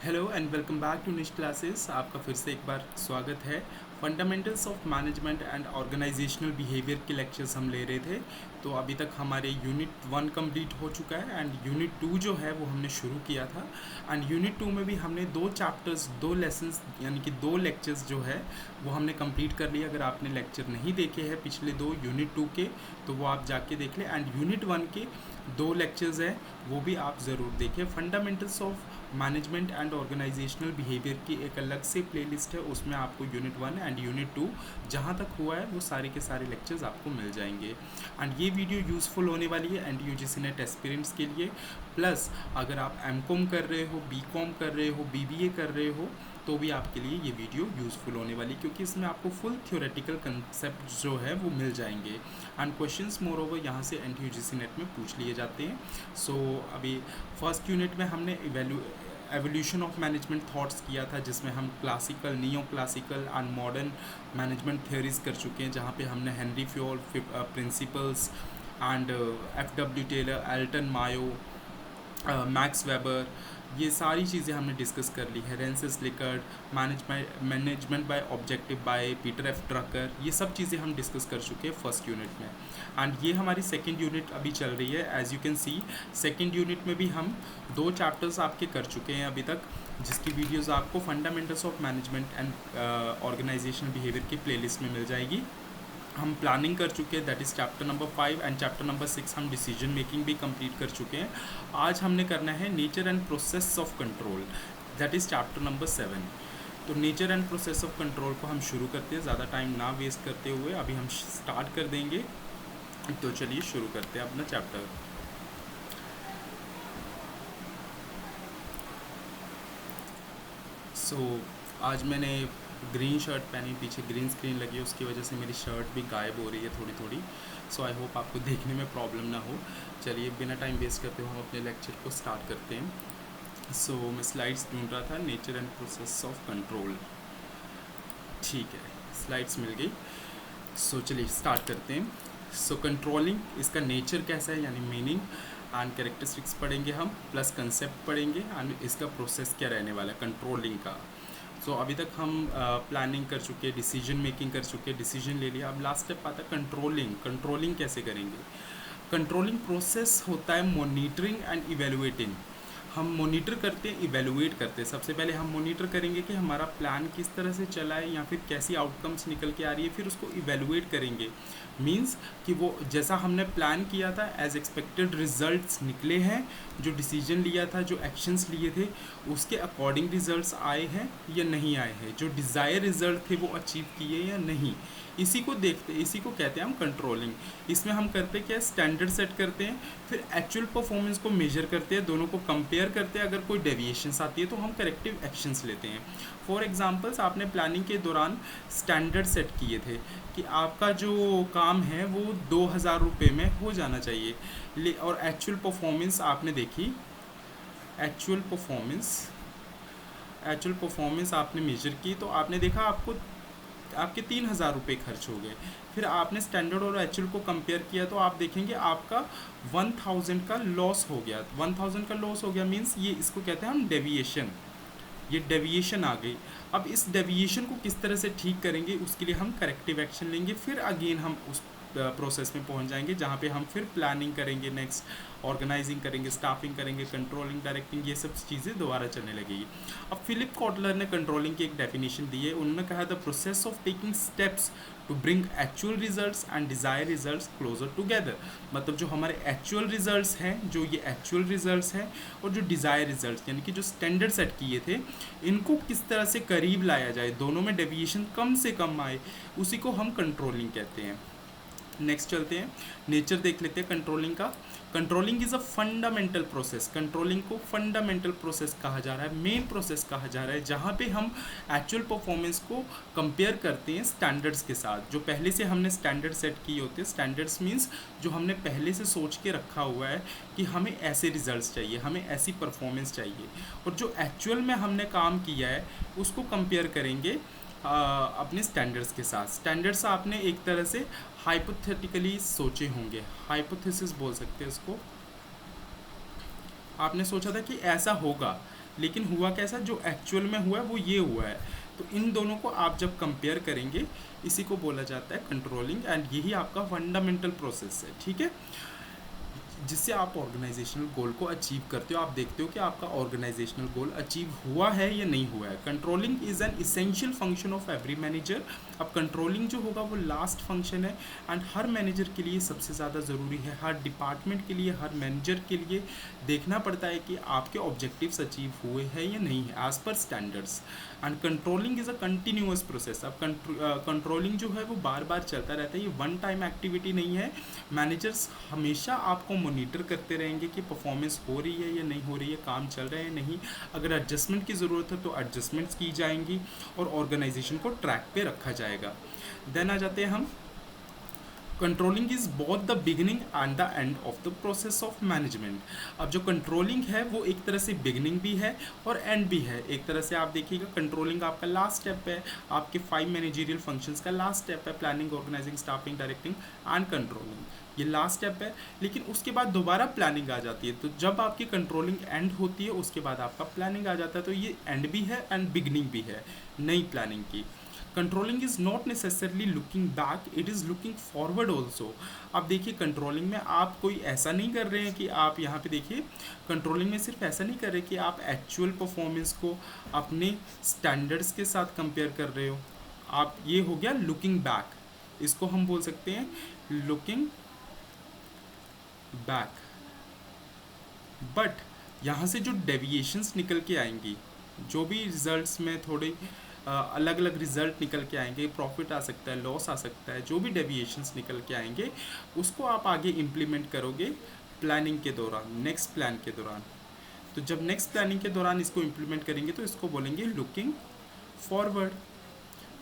Hello and welcome back to niche classes. आपका फिर से एक बार स्वागत है। Fundamentals of management and organisational behaviour के लेक्चर्स हम ले रहे थे। तो अभी तक हमारे यूनिट 1 कंप्लीट हो चुका है एंड यूनिट 2 जो है वो हमने शुरू किया था। एंड यूनिट 2 में भी हमने 2 चैप्टर्स, 2 लेसन्स यानी कि 2 लेक्चर्स जो है वो हमने कंप्लीट कर लिया। अगर आपने लेक्चर नहीं देखे हैं पिछले 2 यूनिट 2 के तो वो आप जाके देख लें। एंड यूनिट 1 के 2 लेक्चर्स हैं वो भी आप ज़रूर देखें। Fundamentals of management and organisational behaviour की एक अलग से प्लेलिस्ट है, उसमें आपको यूनिट 1 एंड यूनिट 2 जहाँ तक हुआ है वो सारे के सारे लेक्चर्स आपको मिल जाएंगे। एंड ये वीडियो यूज़फुल होने वाली है एंड यूजीसी नेट एस्पिरेंट्स के लिए। प्लस अगर आप एमकॉम कर रहे हो, बीकॉम कर रहे हो, बीबीए कर रहे हो तो भी आपके लिए ये वीडियो यूज़फुल होने वाली, क्योंकि इसमें आपको फुल थ्योरेटिकल कंसेप्ट जो है वो मिल जाएंगे एंड क्वेश्चंस मोर ओवर यहाँ से एनटीयूजीसी नेट में पूछ लिए जाते हैं। सो अभी फर्स्ट यूनिट में हमने एवोल्यूशन ऑफ मैनेजमेंट थॉट्स किया था, जिसमें हम classical, neo classical and modern management theories कर चुके हैं, जहाँ पे हमने Henri Fayol principles and F W Taylor, Elton Mayo, Max Weber, ये सारी चीज़ें हमने डिस्कस कर ली है। Rensis Likert, management by objective by Peter F Drucker, ये सब चीज़ें हम डिस्कस कर चुके हैं फर्स्ट यूनिट में। एंड ये हमारी सेकंड यूनिट अभी चल रही है। As you can see second unit में भी हम 2 चैप्टर्स आपके कर चुके हैं अभी तक, जिसकी वीडियोस आपको fundamentals of management and organisational behaviour की प्लेलिस्ट में मिल जाएगी। हम प्लानिंग कर चुके हैं, that is chapter number 5 and chapter number 6 हम डिसीजन मेकिंग भी कंप्लीट कर चुके हैं। आज हमने करना है nature and process of control, that is chapter number 7। तो nature and process of control को हम शुरू करते हैं, ज़्यादा टाइम ना वेस्ट करते हुए अभी हम स्टार्ट कर देंगे। तो चलिए शुरू करते हैं अपना चैप्टर। सो आज मैंने ग्रीन शर्ट पहनी, पीछे ग्रीन स्क्रीन लगी है, उसकी वजह से मेरी शर्ट भी गायब हो रही है थोड़ी थोड़ी। सो आई होप आपको देखने में प्रॉब्लम ना हो। चलिए बिना टाइम वेस्ट करते हुए हम अपने लेक्चर को स्टार्ट करते हैं। सो मैं स्लाइड्स ढूंढ रहा था, nature and process of control. ठीक है, स्लाइड्स मिल गई। सो चलिए स्टार्ट करते हैं। सो कंट्रोलिंग, इसका नेचर कैसा है यानी मीनिंग एंड कैरेक्टरिस्टिक्स पढ़ेंगे हम, प्लस कंसेप्ट पढ़ेंगे एंड इसका प्रोसेस क्या रहने वाला है कंट्रोलिंग का। सो अभी तक हम प्लानिंग कर चुके हैं, डिसीजन मेकिंग कर चुके हैं, डिसीजन ले लिया। अब लास्ट स्टेप आता है कंट्रोलिंग। कंट्रोलिंग कैसे करेंगे? कंट्रोलिंग प्रोसेस होता है मॉनिटरिंग एंड इवेलुएटिंग। हम मॉनिटर करते हैं, इवेलुएट करते हैं। सबसे पहले हम मॉनिटर करेंगे कि हमारा प्लान किस तरह से चला है या फिर कैसी आउटकम्स निकल के आ रही है, फिर उसको इवेलुएट करेंगे। मींस कि वो जैसा हमने प्लान किया था एज एक्सपेक्टेड रिजल्ट्स निकले हैं, जो डिसीजन लिया था, जो एक्शंस लिए थे उसके अकॉर्डिंग रिजल्ट्स आए हैं या नहीं आए हैं, जो डिज़ायर रिजल्ट थे वो अचीव किए या नहीं, इसी को देखते, इसी को कहते हैं हम कंट्रोलिंग। इसमें हम करते क्या, स्टैंडर्ड सेट करते हैं, फिर एक्चुअल परफॉर्मेंस को मेजर करते हैं, दोनों को कंपेयर करते हैं। अगर कोई डेविएशंस आती है तो हम करेक्टिव एक्शंस लेते हैं। फॉर एग्जांपल्स, आपने प्लानिंग के दौरान स्टैंडर्ड सेट किए थे कि आपका जो काम है वो 2000 रुपये में हो जाना चाहिए, और एक्चुअल परफॉर्मेंस आपने देखी, एक्चुअल परफॉर्मेंस आपने मेजर की तो आपने देखा आपके 3000 रुपये खर्च हो गए। फिर आपने स्टैंडर्ड और एक्चुअल को कंपेयर किया तो आप देखेंगे आपका 1000 का लॉस हो गया। 1000 का लॉस हो गया मीन्स ये, इसको कहते हैं हम डेविएशन। ये डेविएशन आ गई। अब इस डेविएशन को किस तरह से ठीक करेंगे, उसके लिए हम करेक्टिव एक्शन लेंगे। फिर अगेन हम उस प्रोसेस में पहुंच जाएंगे जहाँ पे हम फिर प्लानिंग करेंगे, नेक्स्ट ऑर्गेनाइजिंग करेंगे, स्टाफिंग करेंगे, कंट्रोलिंग, डायरेक्टिंग, ये सब चीज़ें दोबारा चलने लगेगी। अब फिलिप कॉटलर ने कंट्रोलिंग की एक डेफिनेशन दी है। उन्होंने कहा the process of taking steps to bring actual results and desire results closer together. मतलब जो हमारे एक्चुअल रिजल्ट्स हैं, जो ये एक्चुअल रिजल्ट्स हैं, और जो डिज़ायर रिजल्ट्स यानी कि जो स्टैंडर्ड सेट किए थे, इनको किस तरह से करीब लाया जाए, दोनों में डेविएशन कम से कम आए, उसी को हम कंट्रोलिंग कहते हैं। नेक्स्ट चलते हैं, नेचर देख लेते हैं कंट्रोलिंग का। Controlling is a fundamental process. Controlling को फंडामेंटल प्रोसेस कहा जा रहा है, मेन प्रोसेस कहा जा रहा है, जहाँ पे हम एक्चुअल परफॉर्मेंस को कंपेयर करते हैं स्टैंडर्ड्स के साथ, जो पहले से हमने स्टैंडर्ड सेट किए होते हैं। स्टैंडर्ड्स मीन्स जो हमने पहले से सोच के रखा हुआ है कि हमें ऐसे रिजल्ट्स चाहिए, हमें ऐसी परफॉर्मेंस चाहिए, और जो एक्चुअल में हमने काम किया है उसको कंपेयर करेंगे अपने स्टैंडर्ड्स के साथ। स्टैंडर्ड्स आपने एक तरह से हाइपोथेटिकली सोचे होंगे, हाइपोथेसिस बोल सकते हैं इसको। आपने सोचा था कि ऐसा होगा, लेकिन हुआ कैसा, जो एक्चुअल में हुआ है वो ये हुआ है। तो इन दोनों को आप जब कंपेयर करेंगे, इसी को बोला जाता है कंट्रोलिंग, एंड यही आपका फंडामेंटल प्रोसेस है, ठीक है, जिससे आप ऑर्गेनाइजेशनल गोल को अचीव करते हो। आप देखते हो कि आपका ऑर्गेनाइजेशनल गोल अचीव हुआ है या नहीं हुआ है। Controlling is an essential function of every manager. अब कंट्रोलिंग जो होगा वो लास्ट फंक्शन है, एंड हर मैनेजर के लिए सबसे ज़्यादा ज़रूरी है, हर डिपार्टमेंट के लिए, हर मैनेजर के लिए देखना पड़ता है कि आपके ऑब्जेक्टिव्स अचीव हुए हैं या नहीं है as per standards. And controlling is a continuous process. अब कंट्रोलिंग जो है वो बार बार चलता रहता है, ये वन टाइम एक्टिविटी नहीं है। मैनेजर्स हमेशा आपको मॉनिटर करते रहेंगे कि परफॉर्मेंस हो रही है या नहीं हो रही है, काम चल रहा है नहीं, अगर एडजस्टमेंट की ज़रूरत है तो एडजस्टमेंट्स की जाएंगी और ऑर्गेनाइजेशन को ट्रैक पे रखा जाएगा। देन आ जाते हैं हम, controlling is both the beginning and the end of the process of management. अब जो कंट्रोलिंग है वो एक तरह से बिगिनिंग भी है और एंड भी है। एक तरह से आप देखिएगा, कंट्रोलिंग आपका लास्ट स्टेप है, आपके 5 मैनेजरियल फंक्शंस का लास्ट स्टेप है, planning, organising, staffing, directing and controlling, ये लास्ट स्टेप है। लेकिन उसके बाद दोबारा प्लानिंग आ जाती है, तो जब आपकी कंट्रोलिंग एंड होती है उसके बाद आपका प्लानिंग आ जाता है, तो ये एंड भी है एंड बिगनिंग भी है नई प्लानिंग की। Controlling is not necessarily looking back, it is looking forward also. अब देखिए, कंट्रोलिंग में आप कोई ऐसा नहीं कर रहे हैं कि आप यहाँ पे देखिए, कंट्रोलिंग में सिर्फ ऐसा नहीं कर रहे कि आप एक्चुअल परफॉर्मेंस को अपने स्टैंडर्ड्स के साथ कंपेयर कर रहे हो। आप, ये हो गया लुकिंग बैक, इसको हम बोल सकते हैं लुकिंग बैक। बट यहाँ से जो डेविएशंस निकल के आएंगी, जो भी रिजल्ट्स में थोड़े अलग अलग रिजल्ट निकल के आएंगे, प्रॉफिट आ सकता है, लॉस आ सकता है, जो भी डेविएशंस निकल के आएंगे उसको आप आगे इम्प्लीमेंट करोगे प्लानिंग के दौरान, नेक्स्ट प्लान के दौरान। तो जब नेक्स्ट प्लानिंग के दौरान इसको इम्प्लीमेंट करेंगे तो इसको बोलेंगे लुकिंग फॉरवर्ड।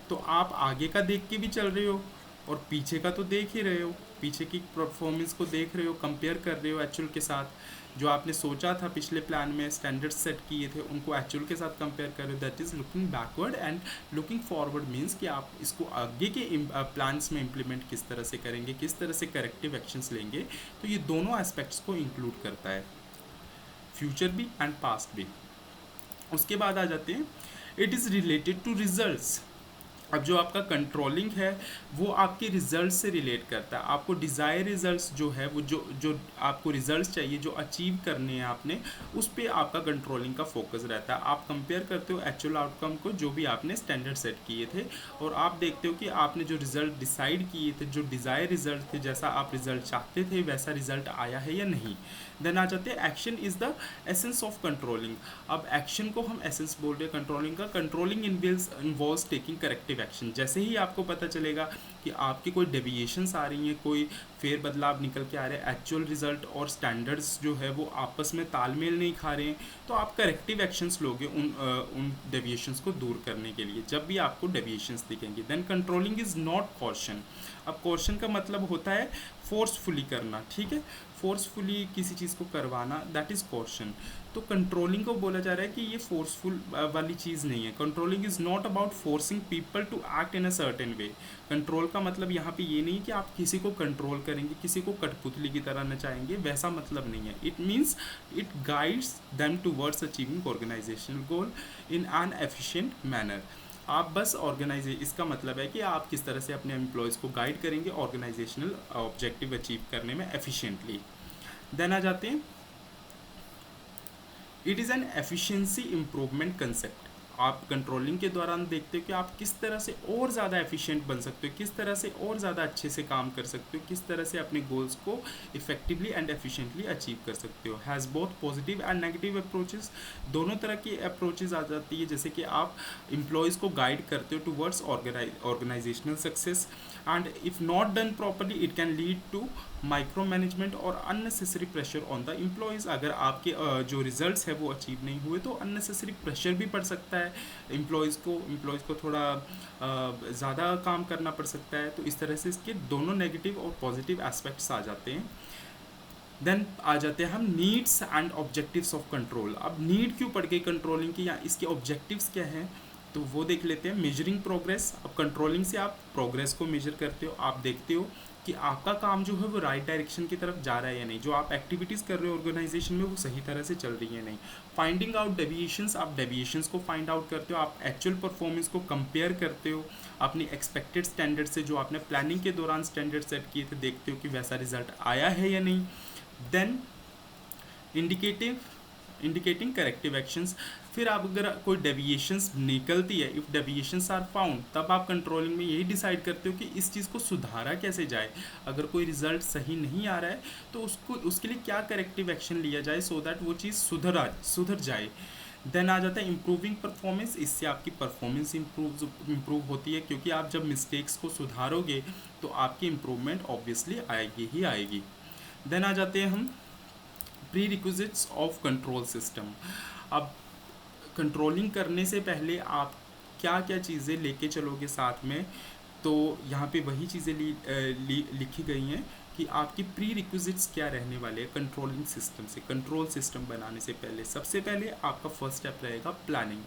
तो आप आगे का देख के भी चल रहे हो और पीछे का तो देख ही रहे हो, पीछे की परफॉर्मेंस को देख रहे हो, कंपेयर कर रहे हो एक्चुअल के साथ। जो आपने सोचा था पिछले प्लान में, स्टैंडर्ड्स सेट किए थे, उनको एक्चुअल के साथ कंपेयर कर रहे हो, that is looking backward. And looking forward means कि आप इसको आगे के प्लान्स में इम्प्लीमेंट किस तरह से करेंगे, किस तरह से करेक्टिव एक्शंस लेंगे। तो ये दोनों एस्पेक्ट्स को इंक्लूड करता है, फ्यूचर भी एंड पास्ट भी। उसके बाद आ जाते हैं, it is related to results. अब जो आपका कंट्रोलिंग है वो आपके रिजल्ट से रिलेट करता है। आपको डिज़ायर रिजल्ट्स जो है, वो जो जो आपको रिजल्ट्स चाहिए, जो अचीव करने हैं आपने, उस पर आपका कंट्रोलिंग का फोकस रहता है। आप कंपेयर करते हो एक्चुअल आउटकम को, जो भी आपने स्टैंडर्ड सेट किए थे, और आप देखते हो कि आपने जो रिजल्ट डिसाइड किए थे, जो डिज़ायर रिजल्ट थे, जैसा आप रिजल्ट चाहते थे वैसा रिजल्ट आया है या नहीं। देन आ जाते हैं, action is the essence of controlling. अब एक्शन को हम एसेंस बोल रहे हैं कंट्रोलिंग का। Controlling involves taking corrective action. जैसे ही आपको पता चलेगा कि आपकी कोई डेविएशंस आ रही हैं, कोई फेर बदलाव निकल के आ रहे हैं, एक्चुअल रिजल्ट और स्टैंडर्ड्स जो है वो आपस में तालमेल नहीं खा रहे हैं, तो आप करेक्टिव एक्शंस लोगे उन डेविएशंस को दूर करने के लिए, जब भी आपको डेविएशंस दिखेंगे। Then controlling is not caution. अब कॉशन का मतलब होता है फोर्सफुली करना, ठीक है, फोर्सफुली किसी चीज़ को करवाना, दैट इज़ कॉशन। तो कंट्रोलिंग को बोला जा रहा है कि ये फोर्सफुल वाली चीज़ नहीं है। Controlling is not about forcing people to act in a certain way. Control का मतलब यहाँ पे ये नहीं कि आप किसी को कंट्रोल करेंगे, किसी को कठपुतली की तरह नचाएंगे, वैसा मतलब नहीं है। It means it guides them towards achieving organisational goal in an efficient manner. आप बस इसका मतलब है कि आप किस तरह से अपने एम्प्लॉयज़ को गाइड करेंगे ऑर्गेनाइजेशनल ऑब्जेक्टिव अचीव करने में एफिशिएंटली। देन आ जाते हैं, it is an efficiency improvement concept. आप कंट्रोलिंग के दौरान देखते हो कि आप किस तरह से और ज़्यादा एफिशिएंट बन सकते हो, किस तरह से और ज़्यादा अच्छे से काम कर सकते हो, किस तरह से अपने गोल्स को इफेक्टिवली एंड एफिशिएंटली अचीव कर सकते हो। Has both positive and negative approaches. दोनों तरह की अप्रोचेस आ जाती है, जैसे कि आप एम्प्लॉयज़ को गाइड करते हो towards organisational success, and if not done properly it can lead to micro management और unnecessary pressure on the employees. अगर आपके जो रिजल्ट्स है वो अचीव नहीं हुए तो अननेसेसरी प्रेशर भी पड़ सकता है एम्प्लॉयज़ को थोड़ा ज़्यादा काम करना पड़ सकता है। तो इस तरह से इसके दोनों नेगेटिव और पॉजिटिव एस्पेक्ट्स आ जाते हैं। देन आ जाते हैं हम needs and objectives of control. अब नीड क्यों पड़ गई कंट्रोलिंग की, या इसके ऑब्जेक्टिव्स क्या हैं, तो वो देख लेते हैं। Measuring progress. अब कंट्रोलिंग से आप प्रोग्रेस को मेजर करते हो, आप देखते हो कि आपका काम जो है वो राइट डायरेक्शन की तरफ जा रहा है या नहीं, जो आप एक्टिविटीज़ कर रहे हो ऑर्गेनाइजेशन में वो सही तरह से चल रही है नहीं। फाइंडिंग आउट डेविएशंस, आप डेविएशंस को फाइंड आउट करते हो, आप एक्चुअल परफॉर्मेंस को कंपेयर करते हो अपनी एक्सपेक्टेड स्टैंडर्ड से, जो आपने प्लानिंग के दौरान स्टैंडर्ड सेट किए थे, देखते हो कि वैसा रिजल्ट आया है या नहीं। देन इंडिकेटिंग करेक्टिव एक्शंस, फिर आप अगर कोई डेविएशंस निकलती है, इफ़ डेविएशंस आर फाउंड, तब आप कंट्रोलिंग में यही डिसाइड करते हो कि इस चीज़ को सुधारा कैसे जाए। अगर कोई रिजल्ट सही नहीं आ रहा है तो उसके लिए क्या करेक्टिव एक्शन लिया जाए सो दैट वो चीज़ सुधर जाए। देन आ जाता है इम्प्रूविंग परफॉर्मेंस, इससे आपकी परफॉर्मेंस इम्प्रूव होती है, क्योंकि आप जब मिस्टेक्स को सुधारोगे तो आपकी इम्प्रूवमेंट ऑब्वियसली आएगी ही आएगी। देन आ जाते हैं हम pre requisites of control system. अब कंट्रोलिंग करने से पहले आप क्या क्या चीज़ें लेके चलोगे साथ में, तो यहाँ पे वही चीज़ें लिखी गई हैं कि आपकी प्री रिक्विजिट्स क्या रहने वाले हैं कंट्रोलिंग सिस्टम से। कंट्रोल सिस्टम बनाने से पहले सबसे पहले आपका फर्स्ट स्टेप रहेगा प्लानिंग।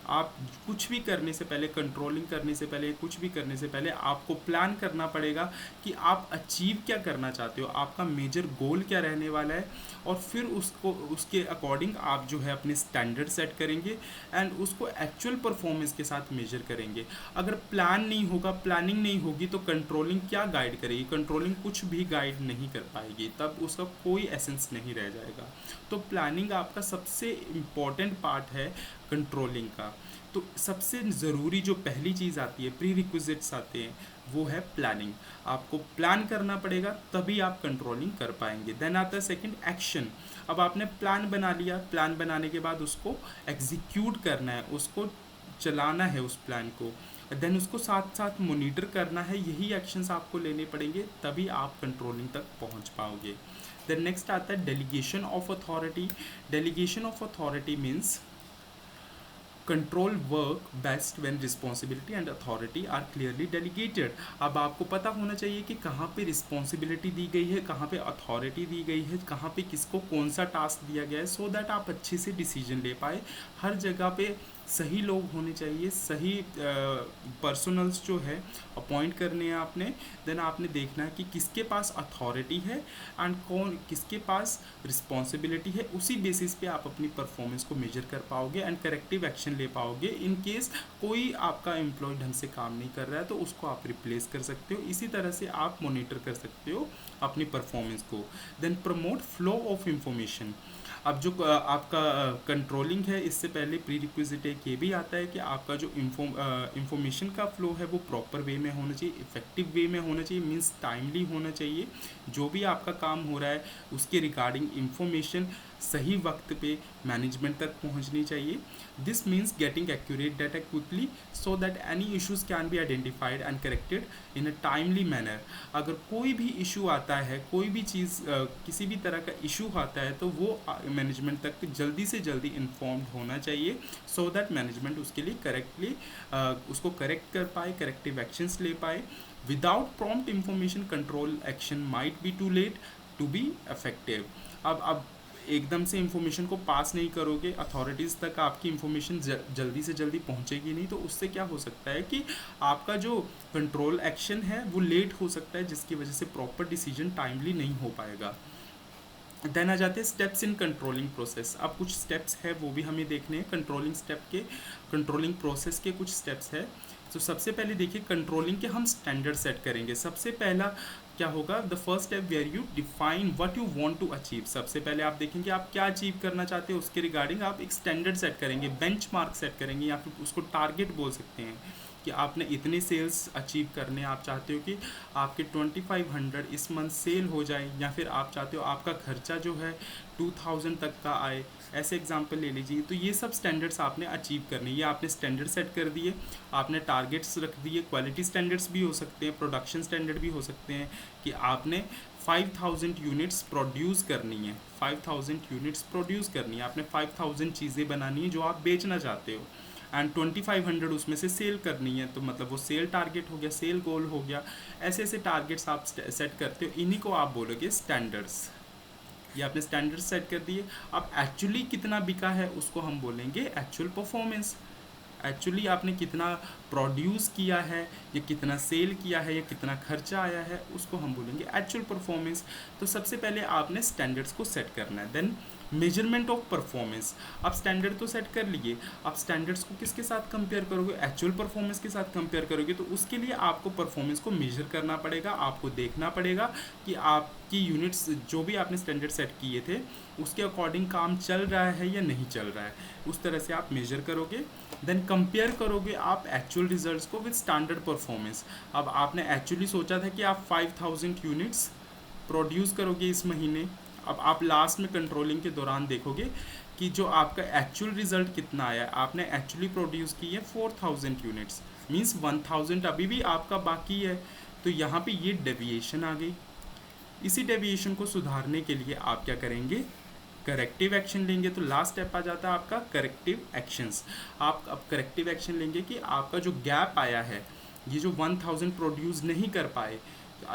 आप कुछ भी करने से पहले, कंट्रोलिंग करने से पहले, कुछ भी करने से पहले आपको प्लान करना पड़ेगा कि आप अचीव क्या करना चाहते हो, आपका मेजर गोल क्या रहने वाला है, और फिर उसके अकॉर्डिंग आप जो है अपने स्टैंडर्ड सेट करेंगे एंड उसको एक्चुअल परफॉर्मेंस के साथ मेजर करेंगे। अगर प्लान नहीं होगा, प्लानिंग नहीं होगी, तो कंट्रोलिंग क्या गाइड करेगी? कंट्रोलिंग कुछ भी गाइड नहीं कर पाएगी, तब उसका कोई एसेंस नहीं रह जाएगा। तो प्लानिंग आपका सबसे इम्पॉर्टेंट पार्ट है कंट्रोलिंग का। तो सबसे ज़रूरी जो पहली चीज़ आती है, प्री रिक्विजिट्स आते हैं, वो है प्लानिंग। आपको प्लान करना पड़ेगा तभी आप कंट्रोलिंग कर पाएंगे। देन आता है सेकंड एक्शन। अब आपने प्लान बना लिया, प्लान बनाने के बाद उसको एग्जीक्यूट करना है, उसको चलाना है उस प्लान को, देन उसको साथ साथ मोनिटर करना है। यही एक्शंस आपको लेने पड़ेंगे, तभी आप कंट्रोलिंग तक पहुंच पाओगे। देन नेक्स्ट आता है delegation of authority. Delegation of authority means control work best when responsibility and authority are clearly delegated. अब आपको पता होना चाहिए कि कहाँ पे रिस्पॉन्सिबिलिटी दी गई है, कहाँ पे अथॉरिटी दी गई है, कहाँ पे किसको कौन सा टास्क दिया गया है, सो दैट आप अच्छे से डिसीजन ले पाए। हर जगह पे सही लोग होने चाहिए, सही पर्सनल्स जो है अपॉइंट करने हैं आपने। देन आपने देखना है कि किसके पास अथॉरिटी है एंड किसके पास रिस्पॉन्सिबिलिटी है। उसी बेसिस पे आप अपनी परफॉर्मेंस को मेजर कर पाओगे एंड करेक्टिव एक्शन ले पाओगे। इन केस कोई आपका एम्प्लॉय ढंग से काम नहीं कर रहा है तो उसको आप रिप्लेस कर सकते हो। इसी तरह से आप मॉनिटर कर सकते हो अपनी परफॉर्मेंस को। Then promote flow of information. अब जो आपका कंट्रोलिंग है, इससे पहले प्री रिक्विजिट एक ये भी आता है कि आपका जो इंफॉर्मेशन का फ्लो है वो प्रॉपर वे में होना चाहिए, इफेक्टिव वे में होना चाहिए, मीन्स टाइमली होना चाहिए। जो भी आपका काम हो रहा है उसके रिगार्डिंग इंफॉर्मेशन सही वक्त पे मैनेजमेंट तक पहुंचनी चाहिए। This means getting accurate data quickly so that any issues can be identified and corrected in a timely manner. अगर कोई भी इशू आता है, कोई भी चीज़ किसी भी तरह का इशू आता है, तो वो मैनेजमेंट तक जल्दी से जल्दी इन्फॉर्म्ड होना चाहिए सो दैट मैनेजमेंट उसके लिए करेक्टली उसको करेक्ट कर पाए, करेक्टिव एक्शंस ले पाए। Without prompt information control action might be too late to be effective. अब एकदम से इंफॉर्मेशन को पास नहीं करोगे, अथॉरिटीज़ तक आपकी इंफॉर्मेशन जल्दी से जल्दी पहुंचेगी नहीं, तो उससे क्या हो सकता है कि आपका जो कंट्रोल एक्शन है वो लेट हो सकता है, जिसकी वजह से प्रॉपर डिसीजन टाइमली नहीं हो पाएगा। देन आ जाते हैं स्टेप्स इन कंट्रोलिंग प्रोसेस। अब कुछ स्टेप्स है वो भी हमें देखने हैं कंट्रोलिंग स्टेप के, कंट्रोलिंग प्रोसेस के कुछ स्टेप्स है। तो सबसे पहले देखिए कंट्रोलिंग के हम स्टैंडर्ड सेट करेंगे। सबसे पहला क्या होगा, the first step where you define what you want to achieve. सबसे पहले आप देखेंगे आप क्या अचीव करना चाहते हैं, उसके रिगार्डिंग आप एक स्टैंडर्ड सेट करेंगे, बेंचमार्क सेट करेंगे, या फिर उसको टारगेट बोल सकते हैं कि आपने इतने सेल्स अचीव करने, आप चाहते हो कि आपके 2500 इस मंथ सेल हो जाए, या फिर आप चाहते हो आपका खर्चा जो है 2000 तक का आए, ऐसे एग्जांपल ले लीजिए। तो ये सब स्टैंडर्ड्स आपने अचीव करने, ये आपने स्टैंडर्ड सेट कर दिए, आपने टारगेट्स रख दिए। क्वालिटी स्टैंडर्ड्स भी हो सकते हैं, प्रोडक्शन स्टैंडर्ड भी हो सकते हैं कि आपने 5000 यूनिट्स प्रोड्यूस करनी है, 5000 यूनिट्स प्रोड्यूस करनी है, आपने 5000 चीज़ें बनानी है जो आप बेचना चाहते हो, एंड 2500 उसमें से सेल करनी है, तो मतलब वो सेल टारगेट हो गया, सेल गोल हो गया। ऐसे ऐसे टारगेट्स आप सेट करते हो, इन्हीं को आप बोलोगे स्टैंडर्ड्स। ये आपने स्टैंडर्ड्स सेट कर दिए। अब एक्चुअली कितना बिका है उसको हम बोलेंगे एक्चुअल परफॉर्मेंस। एक्चुअली आपने कितना प्रोड्यूस किया है, या कितना सेल किया है, या कितना खर्चा आया है, उसको हम बोलेंगे एक्चुअल परफॉर्मेंस। तो सबसे पहले आपने स्टैंडर्ड्स को सेट करना है। देन मेजरमेंट ऑफ परफॉर्मेंस, आप स्टैंडर्ड तो सेट कर लिए, आप स्टैंडर्ड्स को किसके साथ कंपेयर करोगे, एक्चुअल परफॉर्मेंस के साथ कंपेयर करोगे। तो उसके लिए आपको परफॉर्मेंस को मेजर करना पड़ेगा, आपको देखना पड़ेगा कि आपकी यूनिट्स जो भी आपने स्टैंडर्ड सेट किए थे उसके अकॉर्डिंग काम चल रहा है या नहीं चल रहा है, उस तरह से आप मेजर करोगे। देन कंपेयर करोगे आप एक्चुअल रिजल्ट्स को विद स्टैंडर्ड परफॉर्मेंस। अब आपने एक्चुअली सोचा था कि आप 5000 यूनिट्स प्रोड्यूस करोगे इस महीने, अब आप लास्ट में कंट्रोलिंग के दौरान देखोगे कि जो आपका एक्चुअल रिजल्ट कितना आया है। आपने एक्चुअली प्रोड्यूस की है 4000 यूनिट्स, मीन्स 1000 अभी भी आपका बाकी है। तो यहाँ पे ये डेविएशन आ गई। इसी डेविएशन को सुधारने के लिए आप क्या करेंगे, करेक्टिव एक्शन लेंगे। तो लास्ट स्टेप आ जाता है आपका करेक्टिव एक्शंस। आप अब करेक्टिव एक्शन लेंगे कि आपका जो गैप आया है, ये जो 1000 प्रोड्यूस नहीं कर पाए,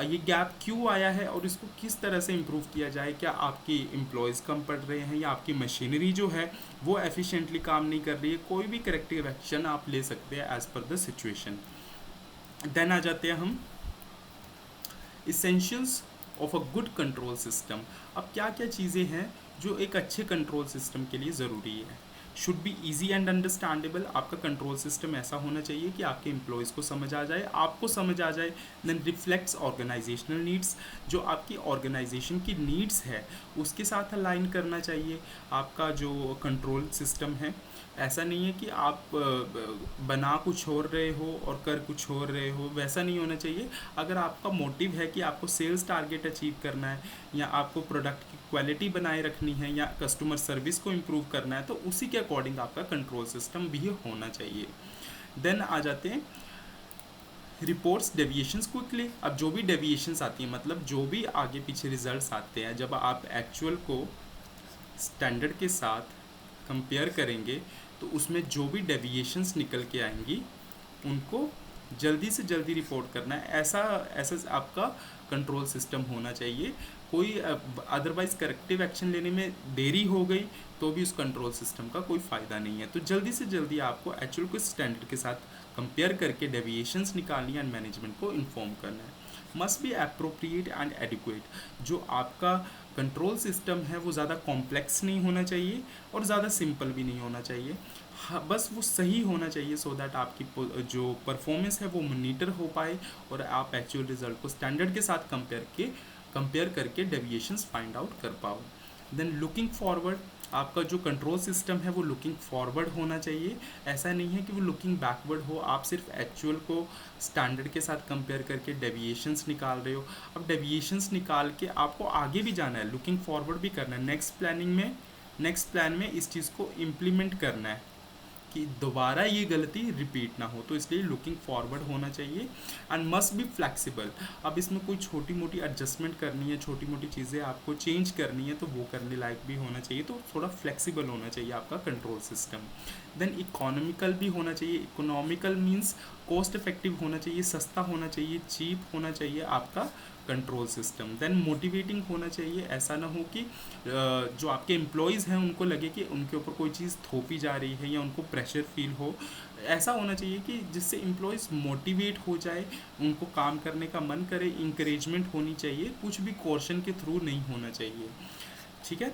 ये गैप क्यों आया है और इसको किस तरह से इम्प्रूव किया जाए। क्या आपकी एम्प्लॉयज़ कम पड़ रहे हैं, या आपकी मशीनरी जो है वो एफिशिएंटली काम नहीं कर रही है। कोई भी करेक्टिव एक्शन आप ले सकते हैं as per the situation. Then आ जाते हैं हम essentials of a good control system. अब क्या क्या चीज़ें हैं जो एक अच्छे कंट्रोल सिस्टम के लिए ज़रूरी है। Should be easy and understandable, आपका कंट्रोल सिस्टम ऐसा होना चाहिए कि आपके एम्प्लॉयज़ को समझ आ जाए, आपको समझ आ जाए। देन रिफ्लेक्ट्स ऑर्गेनाइजेशनल नीड्स, जो आपकी ऑर्गेनाइजेशन की नीड्स है उसके साथ अलाइन करना चाहिए आपका जो कंट्रोल सिस्टम है। ऐसा नहीं है कि आप बना कुछ और रहे हो और कर कुछ और रहे हो, वैसा नहीं होना चाहिए। अगर आपका मोटिव है कि आपको सेल्स टारगेट अचीव करना है, या आपको प्रोडक्ट की क्वालिटी बनाए रखनी है, या कस्टमर सर्विस को इम्प्रूव करना है, तो उसी के अकॉर्डिंग आपका कंट्रोल सिस्टम भी होना चाहिए। देन आ जाते हैं रिपोर्ट्स डेविएशंस क्विकली। अब जो भी डेविएशंस आती हैं, मतलब जो भी आगे पीछे रिजल्ट्स आते हैं, जब आप एक्चुअल को स्टैंडर्ड के साथ कंपेयर करेंगे तो उसमें जो भी डेविएशंस निकल के आएंगी उनको जल्दी से जल्दी रिपोर्ट करना है। ऐसा ऐसा आपका कंट्रोल सिस्टम होना चाहिए। कोई अदरवाइज़ करेक्टिव एक्शन लेने में देरी हो गई तो भी उस कंट्रोल सिस्टम का कोई फ़ायदा नहीं है। तो जल्दी से जल्दी आपको एक्चुअल को स्टैंडर्ड के साथ कंपेयर करके डेविएशंस निकालनी एंड मैनेजमेंट को इन्फॉर्म करना है। Must be appropriate and adequate. जो आपका कंट्रोल सिस्टम है वो ज़्यादा कॉम्प्लेक्स नहीं होना चाहिए और ज़्यादा सिंपल भी नहीं होना चाहिए। हाँ, बस वो सही होना चाहिए सो दैट आपकी जो परफॉर्मेंस है वो मॉनिटर हो पाए और आप एक्चुअल रिजल्ट को स्टैंडर्ड के साथ कंपेयर करके डेविएशंस फाइंड आउट कर पाओ। देन लुकिंग फॉरवर्ड, आपका जो कंट्रोल सिस्टम है वो लुकिंग फॉरवर्ड होना चाहिए। ऐसा नहीं है कि वो लुकिंग बैकवर्ड हो, आप सिर्फ एक्चुअल को स्टैंडर्ड के साथ कंपेयर करके डेविएशंस निकाल रहे हो। अब डेविएशंस निकाल के आपको आगे भी जाना है, लुकिंग फॉरवर्ड भी करना है। नेक्स्ट प्लान में इस चीज़ को इम्प्लीमेंट करना है कि दोबारा ये गलती रिपीट ना हो, तो इसलिए लुकिंग फॉरवर्ड होना चाहिए। And must be flexible. अब इसमें कोई छोटी मोटी एडजस्टमेंट करनी है, छोटी मोटी चीज़ें आपको चेंज करनी है, तो वो करने लायक भी होना चाहिए। तो थोड़ा फ्लेक्सिबल होना चाहिए आपका कंट्रोल सिस्टम। देन इकोनॉमिकल भी होना चाहिए। इकोनॉमिकल मीन्स कॉस्ट इफेक्टिव होना चाहिए, सस्ता होना चाहिए, चीप होना चाहिए आपका कंट्रोल सिस्टम। देन मोटिवेटिंग होना चाहिए। ऐसा ना हो कि जो आपके एम्प्लॉयज़ हैं उनको लगे कि उनके ऊपर कोई चीज़ थोपी जा रही है या उनको प्रेशर फील हो। ऐसा होना चाहिए कि जिससे एम्प्लॉयज़ मोटिवेट हो जाए, उनको काम करने का मन करे, इंकरेजमेंट होनी चाहिए, कुछ भी कोर्शन के थ्रू नहीं होना चाहिए। ठीक है।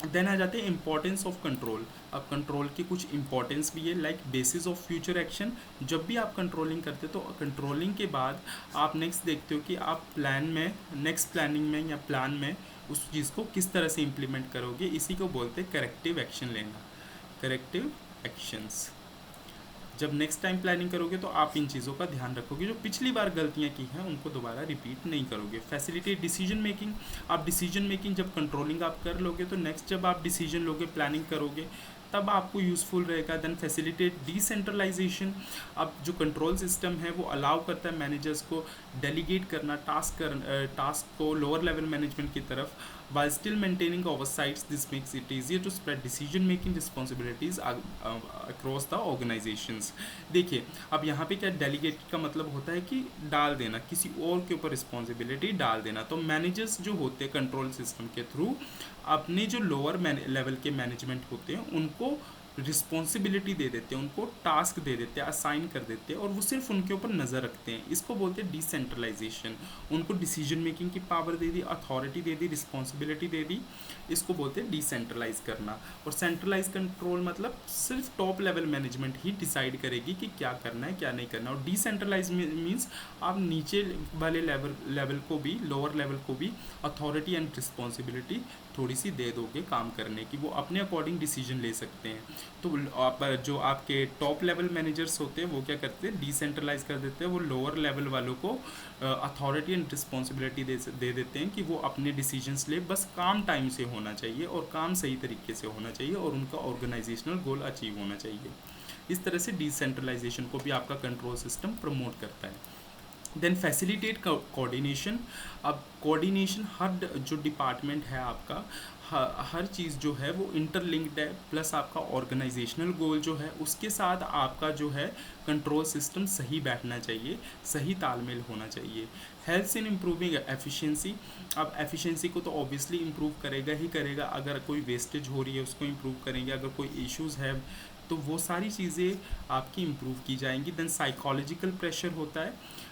देन आ जाते हैं इंपॉर्टेंस ऑफ कंट्रोल। अब कंट्रोल की कुछ इंपॉर्टेंस भी है, like basis of future action. जब भी आप कंट्रोलिंग करते हो तो कंट्रोलिंग के बाद आप नेक्स्ट देखते हो कि आप नेक्स्ट प्लानिंग में या प्लान में उस चीज़ को किस तरह से इम्प्लीमेंट करोगे। इसी को बोलते हैं करेक्टिव एक्शन लेना, करेक्टिव एक्शंस। जब नेक्स्ट टाइम प्लानिंग करोगे तो आप इन चीज़ों का ध्यान रखोगे, जो पिछली बार गलतियां की हैं उनको दोबारा रिपीट नहीं करोगे। Facilitate decision making. आप डिसीजन मेकिंग जब कंट्रोलिंग आप कर लोगे तो नेक्स्ट जब आप डिसीजन लोगे, प्लानिंग करोगे, तब आपको यूज़फुल रहेगा। Then facilitate decentralisation. अब जो कंट्रोल सिस्टम है वो अलाउ करता है मैनेजर्स को डेलीगेट करना टास्क को लोअर लेवल मैनेजमेंट की तरफ, while still maintaining oversights. This makes it easier to spread decision making responsibilities across the organizations. देखिए अब यहाँ पे क्या डेलीगेट का मतलब होता है कि डाल देना, किसी और के ऊपर रिस्पॉन्सिबिलिटी डाल देना। तो मैनेजर्स जो होते हैं कंट्रोल सिस्टम के थ्रू अपने जो लोअर लेवल के मैनेजमेंट होते हैं उनको रिस्पॉन्सिबिलिटी दे देते हैं, उनको टास्क दे देते हैं, असाइन कर देते हैं और वो सिर्फ उनके ऊपर नज़र रखते हैं। इसको बोलते हैं डिसेंट्रलाइजेशन। उनको डिसीजन मेकिंग की पावर दे दी, अथॉरिटी दे दी, रिस्पॉन्सिबिलिटी दे दी, इसको बोलते हैं डिसेंट्रलाइज करना। और सेंट्रलाइज कंट्रोल मतलब सिर्फ टॉप लेवल मैनेजमेंट ही डिसाइड करेगी कि क्या करना है क्या नहीं करना। और डिसेंट्रलाइज मीन्स आप नीचे वाले लेवल को भी, लोअर लेवल को भी अथॉरिटी एंड रिस्पॉन्सिबिलिटी थोड़ी सी दे दोगे काम करने की, वो अपने अकॉर्डिंग डिसीजन ले सकते हैं। तो आप जो आपके टॉप लेवल मैनेजर्स होते हैं वो क्या करते हैं, डिसेंट्रलाइज कर देते हैं, वो लोअर लेवल वालों को अथॉरिटी एंड रिस्पॉन्सिबिलिटी दे देते हैं कि वो अपने डिसीजंस ले, बस काम टाइम से होना चाहिए और काम सही तरीके से होना चाहिए और उनका ऑर्गेनाइजेशनल गोल अचीव होना चाहिए। इस तरह से डिसेंट्रलाइजेशन को भी आपका कंट्रोल सिस्टम प्रमोट करता है। Then facilitate coordination. अब कोऑर्डिनेशन हर जो डिपार्टमेंट है आपका, हर चीज़ जो है वो इंटरलिंक्ड है, प्लस आपका ऑर्गेनाइजेशनल गोल जो है उसके साथ आपका जो है कंट्रोल सिस्टम सही बैठना चाहिए, सही तालमेल होना चाहिए। Helps in improving efficiency. अब एफिशिएंसी को तो ऑब्वियसली इम्प्रूव करेगा ही करेगा, अगर कोई वेस्टेज हो रही है उसको इम्प्रूव करेंगे, अगर कोई इश्यूज़ है तो वो सारी चीज़ें आपकी इम्प्रूव की जाएंगी। देन साइकोलॉजिकल प्रेशर होता है।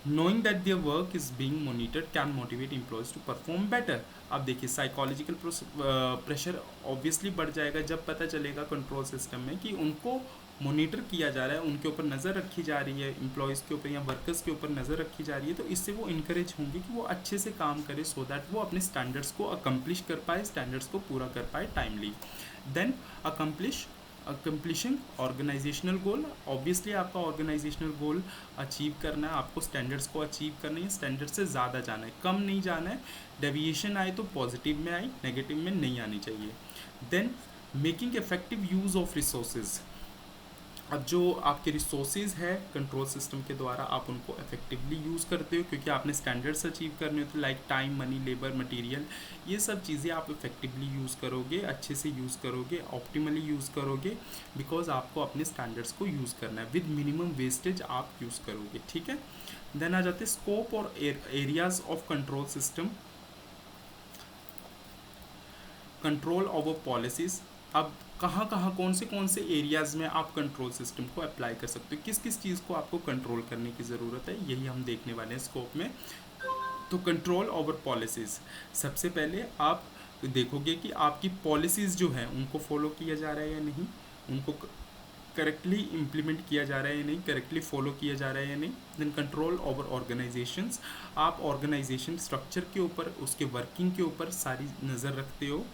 knowing that their work is being monitored can motivate employees to perform better। अब देखिए साइकोलॉजिकल प्रेशर ऑब्वियसली बढ़ जाएगा जब पता चलेगा कंट्रोल सिस्टम में कि उनको मॉनिटर किया जा रहा है, उनके ऊपर नज़र रखी जा रही है, एम्प्लॉयज़ के ऊपर या वर्कर्स के ऊपर नज़र रखी जा रही है। तो इससे वो इनकरेज होंगे कि वो अच्छे से काम करें, सो दैट वो अपने स्टैंडर्ड्स को अकम्प्लिश कर पाए, स्टैंडर्ड्स को पूरा कर पाए टाइमली। देन अकम्प्लिशिंग ऑर्गेनाइजेशनल गोल। ऑब्वियसली आपका ऑर्गेनाइजेशनल गोल अचीव करना है, आपको स्टैंडर्ड्स को अचीव करना है, स्टैंडर्ड से ज़्यादा जाना है, कम नहीं जाना है। डेविएशन आए तो पॉजिटिव में आई, नेगेटिव में नहीं आनी चाहिए। Then making effective use of resources. अब जो आपके रिसोर्सेज है कंट्रोल सिस्टम के द्वारा आप उनको इफेक्टिवली यूज़ करते हो, क्योंकि आपने स्टैंडर्ड्स अचीव करने होते, like time, money, labour, material, ये सब चीज़ें आप इफेक्टिवली यूज़ करोगे, अच्छे से यूज़ करोगे, ऑप्टिमली यूज़ करोगे, बिकॉज आपको अपने स्टैंडर्ड्स को यूज़ करना है, विद मिनिमम वेस्टेज आप यूज़ करोगे। ठीक है। देन आ जाते स्कोप और areas of control system. Control over policies. अब कहाँ कौन से एरियाज़ में आप कंट्रोल सिस्टम को अप्लाई कर सकते हो, किस किस चीज़ को आपको कंट्रोल करने की ज़रूरत है, यही हम देखने वाले हैं स्कोप में। तो कंट्रोल ओवर पॉलिसीज़, सबसे पहले आप देखोगे कि आपकी पॉलिसीज़ जो हैं उनको फॉलो किया जा रहा है या नहीं, उनको करेक्टली इम्प्लीमेंट किया जा रहा है या नहीं, करेक्टली फॉलो किया जा रहा है या नहीं। Then control over organisations. आप ऑर्गेनाइजेशन स्ट्रक्चर के ऊपर, उसके वर्किंग के ऊपर सारी नज़र रखते हो।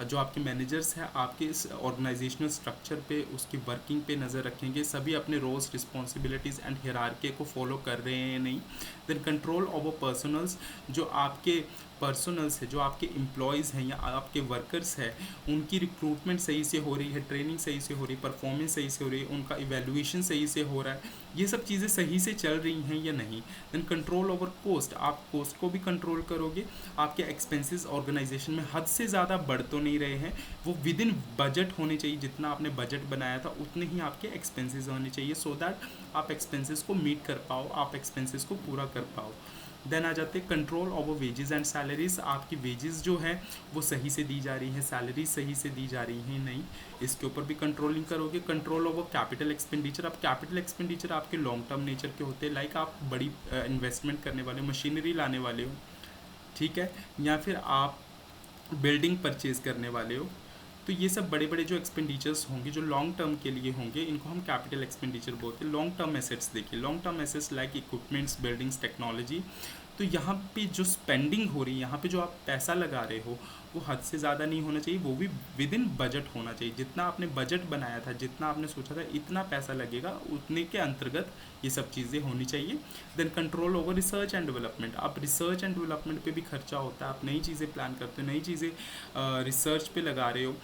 जो आपके मैनेजर्स हैं आपके इस ऑर्गेनाइजेशनल स्ट्रक्चर पे, उसकी वर्किंग पे नज़र रखेंगे, सभी अपने रोल्स, रिस्पॉन्सिबिलिटीज़ एंड हियरार्की को फॉलो कर रहे हैं या नहीं। Then control over personnels. जो आपके पर्सनल्स है, जो आपके एम्प्लॉयज़ हैं या आपके वर्कर्स हैं, उनकी रिक्रूटमेंट सही से हो रही है, ट्रेनिंग सही से हो रही है, परफॉर्मेंस सही से हो रही है, उनका इवैल्यूएशन सही से हो रहा है, ये सब चीज़ें सही से चल रही हैं या नहीं। Then control over cost. आप कोस्ट को भी कंट्रोल करोगे, आपके एक्सपेंसेस ऑर्गेनाइजेशन में हद से ज़्यादा बढ़ तो नहीं रहे हैं, वो विद इन बजट होने चाहिए, जितना आपने बजट बनाया था उतने ही आपके एक्सपेंसेस होने चाहिए, सो दैट आप एक्सपेंसेस को मीट कर पाओ, आप एक्सपेंसेस को पूरा कर पाओ। देन आ जाते हैं control over wages and salaries. आपकी वेजेस जो है वो सही से दी जा रही है, सैलरी सही से दी जा रही है नहीं, इसके ऊपर भी कंट्रोलिंग करोगे। Control over capital expenditure. अब कैपिटल एक्सपेंडिचर आपके लॉन्ग टर्म नेचर के होते हैं, लाइक आप बड़ी इन्वेस्टमेंट करने वाले हो, मशीनरी लाने वाले हो, ठीक है, या फिर आप बिल्डिंग परचेज करने वाले हो। तो ये सब बड़े बड़े जो एक्सपेंडिचर्स होंगे जो लॉन्ग टर्म के लिए होंगे, इनको हम कैपिटल एक्सपेंडिचर बोलते हैं। लॉन्ग टर्म एसेट्स देखिए, long term assets like equipments, buildings, technology. तो यहाँ पे जो स्पेंडिंग हो रही है, यहाँ पे जो आप पैसा लगा रहे हो, वो हद से ज़्यादा नहीं होना चाहिए, वो भी विद इन बजट होना चाहिए। जितना आपने बजट बनाया था, जितना आपने सोचा था इतना पैसा लगेगा, उतने के अंतर्गत ये सब चीज़ें होनी चाहिए। Then control over research and development. आप रिसर्च एंड डेवलपमेंट पे भी खर्चा होता है, आप नई चीज़ें प्लान करते हो, नई चीज़ें रिसर्च पे लगा रहे हो,